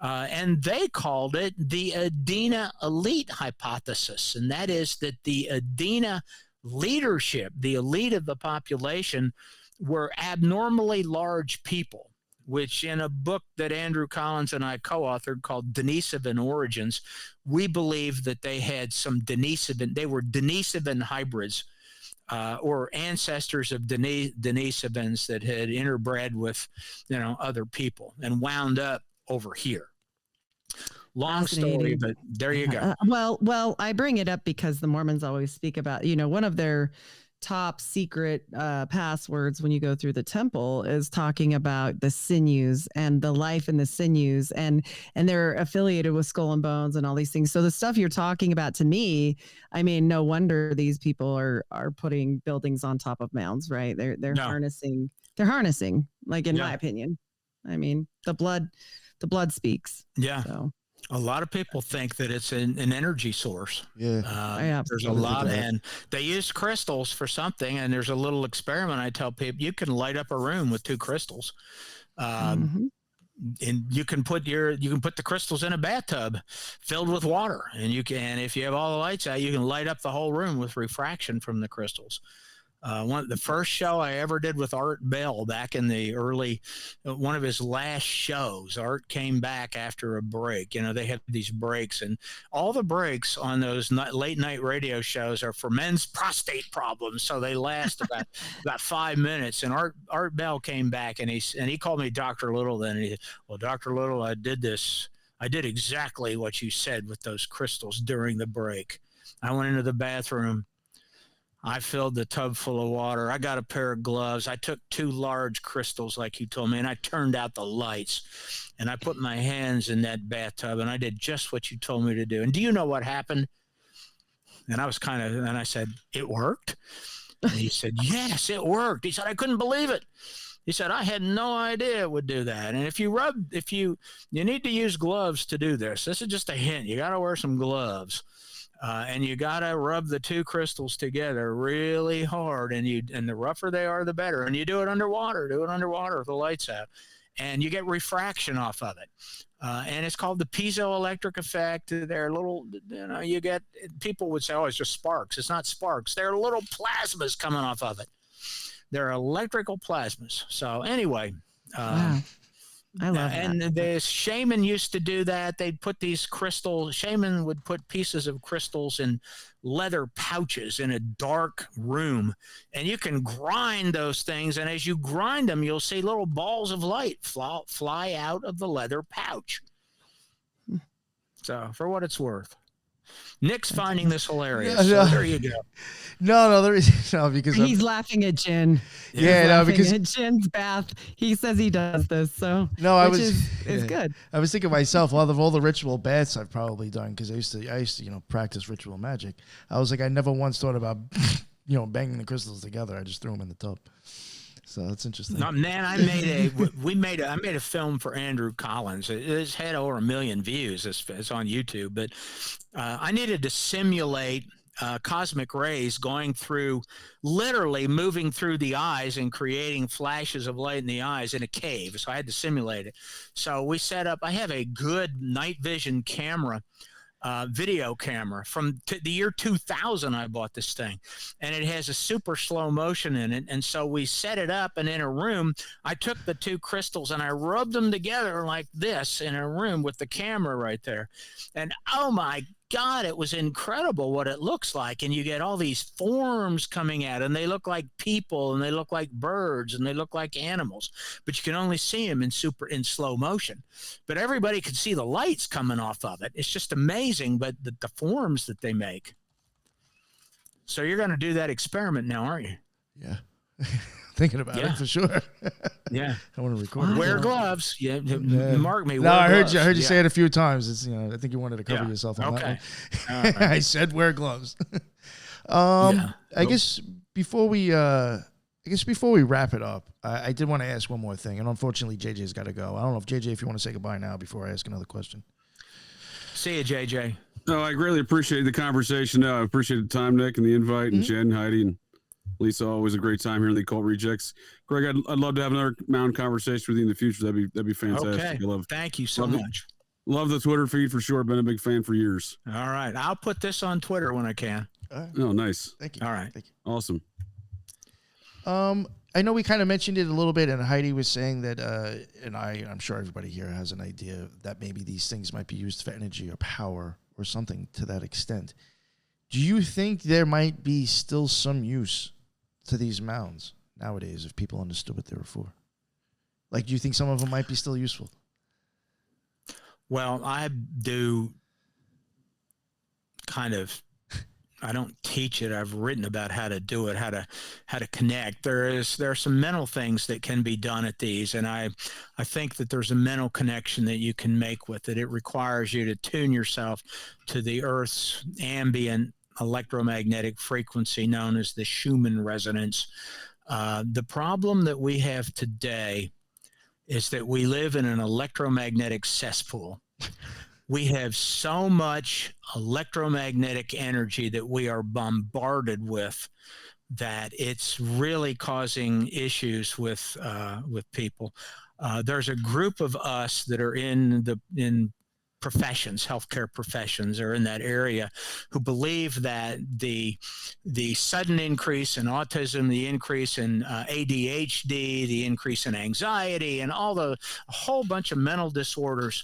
And they called it the Adena elite hypothesis. And that is that the Adena leadership, the elite of the population, were abnormally large people, which in a book that Andrew Collins and I co-authored called Denisovan Origins, we believe that they had some Denisovan, they were Denisovan hybrids, or ancestors of Denisovans that had interbred with, other people and wound up over here. Long story, but there you go. Well, I bring it up because the Mormons always speak about, one of their top secret passwords when you go through the temple is talking about the sinews and the life in the sinews, and they're affiliated with Skull and Bones and all these things. So the stuff you're talking about, to me, I mean, no wonder these people are putting buildings on top of mounds, right? They're harnessing, like, in my opinion. I mean, the blood speaks. Yeah. So. A lot of people think that it's an energy source. Yeah. There's a lot, and they use crystals for something. And there's a little experiment I tell people: you can light up a room with 2 crystals, and you can put the crystals in a bathtub filled with water, and if you have all the lights out, you can light up the whole room with refraction from the crystals. The first show I ever did with Art Bell back in the early, one of his last shows, Art came back after a break. They have these breaks, and all the breaks on those late night radio shows are for men's prostate problems. So they last about 5 minutes. And Art Bell came back, and he called me Dr. Little then. And he said, "Well, Dr. Little, I did exactly what you said with those crystals during the break. I went into the bathroom. I filled the tub full of water. I got a pair of gloves. I took 2 large crystals like you told me, and I turned out the lights, and I put my hands in that bathtub, and I did just what you told me to do. And do you know what happened?" And I said, "It worked?" And he said, "Yes, it worked." He said, "I couldn't believe it." He said, "I had no idea it would do that." And you need to use gloves to do this. This is just a hint. You got to wear some gloves. And you got to rub the 2 crystals together really hard, and the rougher they are, the better. And you do it underwater. With the lights out, and you get refraction off of it. And it's called the piezoelectric effect. They're little, you get, people would say, "Oh, it's just sparks." It's not sparks. They're little plasmas coming off of it. They're electrical plasmas. So anyway, wow. I love that. And the shaman used to do that. They'd put these crystals, shaman would put pieces of crystals in leather pouches in a dark room, and you can grind those things. And as you grind them, you'll see little balls of light fly out of the leather pouch. So for what it's worth. Nick's finding this hilarious. So there you go. No, there is no, because he's laughing at Jen. Because at Jen's bath, he says he does this. So it's good. I was thinking myself, of all the ritual baths I've probably done, because I used to practice ritual magic. I was like, I never once thought about banging the crystals together. I just threw them in the tub. So that's interesting. No, man, I made a film for Andrew Collins. It's had over 1 million views. It's on YouTube, but I needed to simulate cosmic rays literally moving through the eyes and creating flashes of light in the eyes in a cave. So I had to simulate it. So we set up, I have a good night vision camera, video camera from the year 2000. I bought this thing, and it has a super slow motion in it. And so we set it up, and in a room, I took the 2 crystals and I rubbed them together like this in a room with the camera right there. And oh my God, it was incredible what it looks like. And you get all these forms coming out, and they look like people, and they look like birds, and they look like animals, but you can only see them in slow motion. But everybody can see the lights coming off of it. It's just amazing, but the forms that they make. So you're going to do that experiment now, aren't you? Yeah. Thinking about it for sure. Yeah. I want to record it. Wear gloves. Yeah. Mark me. No, I heard you say it a few times. It's, I think you wanted to cover yourself on that one. Right. I said wear gloves. I guess before we wrap it up, I did want to ask one more thing, and unfortunately JJ's got to go. I don't know if you want to say goodbye now before I ask another question. See you, JJ. No, I greatly appreciate the conversation. I appreciate the time, Nick, and the invite, and Jen, Heidi, and Lisa, always a great time here in the Occult Rejects. Greg, I'd love to have another Mound conversation with you in the future. That'd be fantastic. Okay. Thank you so much. Love the Twitter feed for sure. Been a big fan for years. All right. I'll put this on Twitter when I can. Oh, nice. Thank you. All right. Thank you. Awesome. I know we kind of mentioned it a little bit, and Heidi was saying that, and I'm sure everybody here has an idea that maybe these things might be used for energy or power or something to that extent. Do you think there might be still some use to these mounds nowadays if people understood what they were for? Like, do you think some of them might be still useful? Well, I do kind of, I don't teach it. I've written about how to do it, how to connect. There are some mental things that can be done at these, and I think that there's a mental connection that you can make with it. It requires you to tune yourself to the Earth's ambient electromagnetic frequency known as the Schumann resonance. The problem that we have today is that we live in an electromagnetic cesspool. We have so much electromagnetic energy that we are bombarded with that it's really causing issues with people. There's a group of us that are in professions, healthcare professions, or in that area, who believe that the sudden increase in autism, the increase in ADHD, the increase in anxiety, and a whole bunch of mental disorders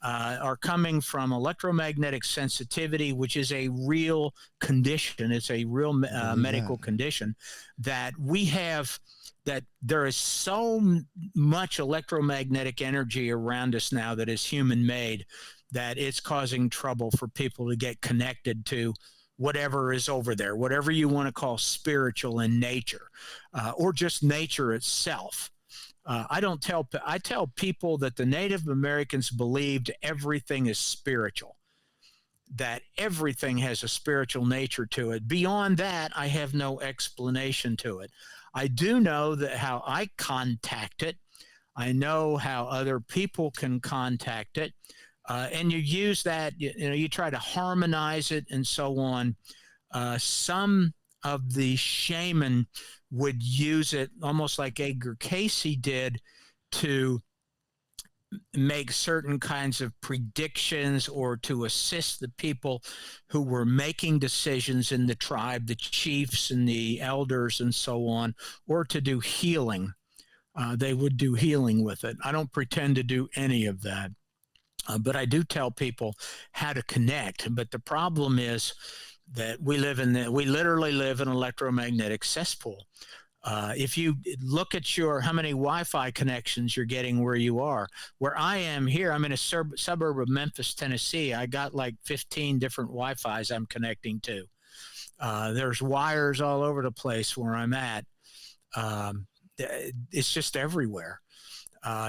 are coming from electromagnetic sensitivity, which is a real condition. It's a real medical condition that we have. That there is so much electromagnetic energy around us now that is human made that it's causing trouble for people to get connected to whatever is over there, whatever you want to call spiritual in nature, or just nature itself. I tell people that the Native Americans believed everything is spiritual, that everything has a spiritual nature to it. Beyond that, I have no explanation to it. I do know that how I contact it. I know how other people can contact it. And you use that, you try to harmonize it and so on. Some of the shaman would use it almost like Edgar Casey did to make certain kinds of predictions or to assist the people who were making decisions in the tribe, the chiefs and the elders and so on, or to do healing. They would do healing with it. I don't pretend to do any of that, but I do tell people how to connect. But the problem is that we literally live in an electromagnetic cesspool. If you look at how many Wi-Fi connections you're getting where you are, where I am here, I'm in a suburb of Memphis, Tennessee. I got like 15 different Wi-Fis I'm connecting to. There's wires all over the place where I'm at. It's just everywhere.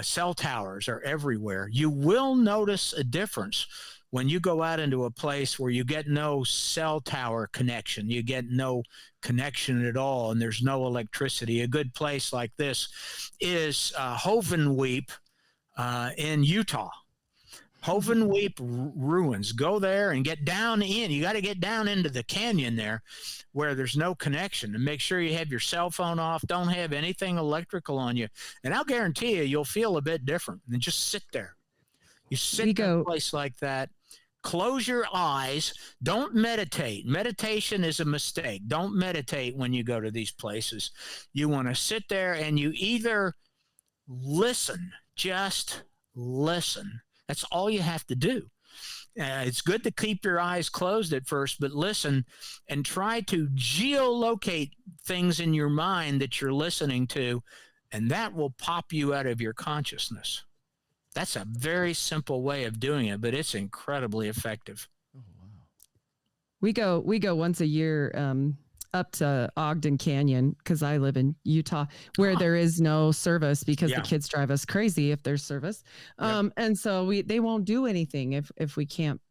Cell towers are everywhere. You will notice a difference when you go out into a place where you get no cell tower connection, you get no connection at all, and there's no electricity. A good place like this is Hovenweep in Utah. Hovenweep ruins. Go there and get down in. You got to get down into the canyon there where there's no connection, and make sure you have your cell phone off. Don't have anything electrical on you. And I'll guarantee you'll feel a bit different. And just sit there. You sit in a place like that. Close your eyes. Don't meditate. Meditation is a mistake. Don't meditate when you go to these places. You want to sit there and you either listen, just listen. That's all you have to do. It's good to keep your eyes closed at first, but listen and try to geolocate things in your mind that you're listening to, and that will pop you out of your consciousness. That's a very simple way of doing it, but it's incredibly effective. Oh, wow. We go once a year up to Ogden Canyon, because I live in Utah, where there is no service because the kids drive us crazy if there's service. And so they won't do anything if we can't,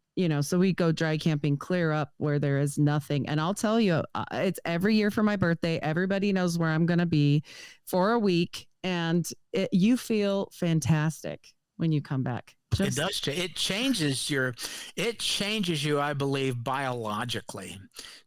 so we go dry camping clear up where there is nothing. And I'll tell you, it's every year for my birthday. Everybody knows where I'm going to be for a week, and you feel fantastic when you come back. It does. It changes you, I believe, biologically.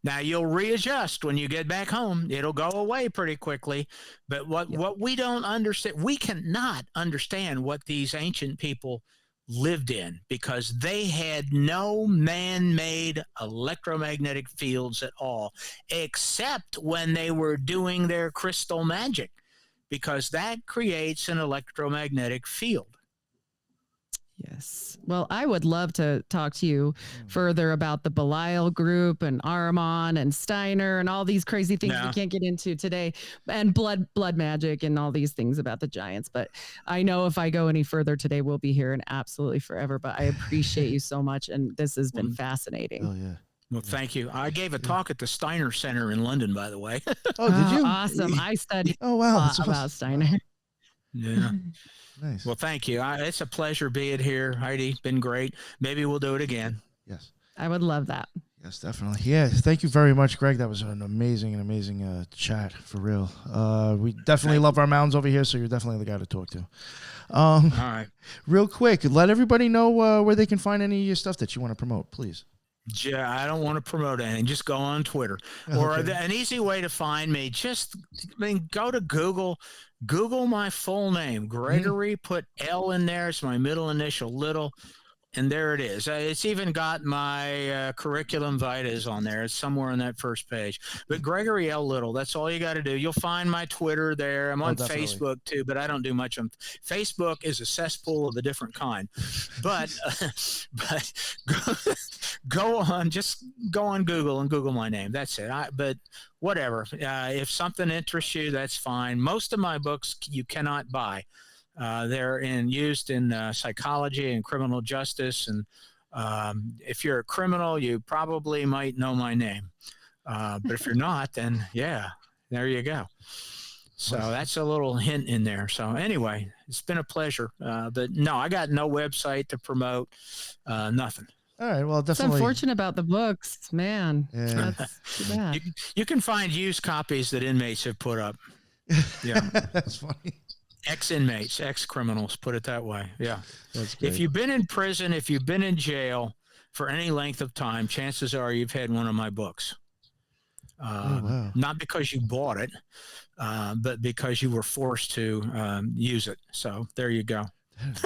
Now you'll readjust when you get back home. It'll go away pretty quickly. But what we don't understand, we cannot understand what these ancient people lived in, because they had no man-made electromagnetic fields at all, except when they were doing their crystal magic, because that creates an electromagnetic field. Yes. Well, I would love to talk to you further about the Belial group and Ahriman and Steiner and all these crazy things we can't get into today, and blood magic and all these things about the giants. But I know if I go any further today, we'll be here and absolutely forever. But I appreciate you so much, and this has been fascinating. Oh yeah. Well, thank you. I gave a talk at the Steiner Center in London, by the way. Oh, did you? Awesome. I studied Oh wow. That's about awesome. Steiner. Yeah. Nice. Well, thank you. It's a pleasure being here, Heidi. Been great. Maybe we'll do it again. Yes. I would love that. Yes, definitely. Yeah, thank you very much, Greg. That was an amazing chat, for real. We definitely love our mounds over here, so you're definitely the guy to talk to. All right. Real quick, let everybody know where they can find any of your stuff that you want to promote, please. Yeah, I don't want to promote anything. Just go on Twitter. Or an easy way to find me, go to Google. Google my full name, Gregory. Put L in there. It's my middle initial, Little. And there it is. It's even got my curriculum vitae on there. It's somewhere on that first page. But Gregory L. Little, that's all you got to do. You'll find my Twitter there. I'm on Facebook too, but I don't do much on Facebook. Is a cesspool of a different kind. But go on Google and Google my name. That's it. But whatever. If something interests you, that's fine. Most of my books you cannot buy. They're used in psychology and criminal justice. And if you're a criminal, you probably might know my name. But if you're not, then yeah, there you go. So that's a little hint in there. So anyway, it's been a pleasure. But no, I got no website to promote, nothing. All right. Well, It's definitely. unfortunate about the books, man. Yeah. That's too bad. You can find used copies that inmates have put up. Yeah. That's funny. Ex-inmates, ex-criminals, put it that way. Yeah. That's great. If you've been in prison, if you've been in jail for any length of time, chances are you've had one of my books. Wow. Not because you bought it, but because you were forced to use it. So there you go.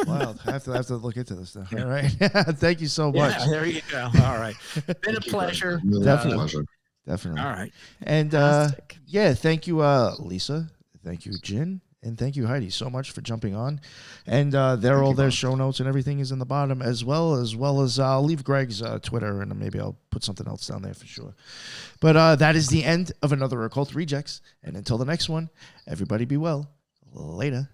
Wild. I have to look into this now. All right. Thank you so much. Yeah, there you go. All right. Been a pleasure. Really Definitely. pleasure. Definitely. All right. And Fantastic. yeah, thank you, Lisa. Thank you, Jen. And thank you, Heidi, so much for jumping on. And their show notes and everything is in the bottom, as well as I'll leave Greg's Twitter, and maybe I'll put something else down there for sure. But that is the end of another Occult Rejects. And until the next one, everybody be well. Later.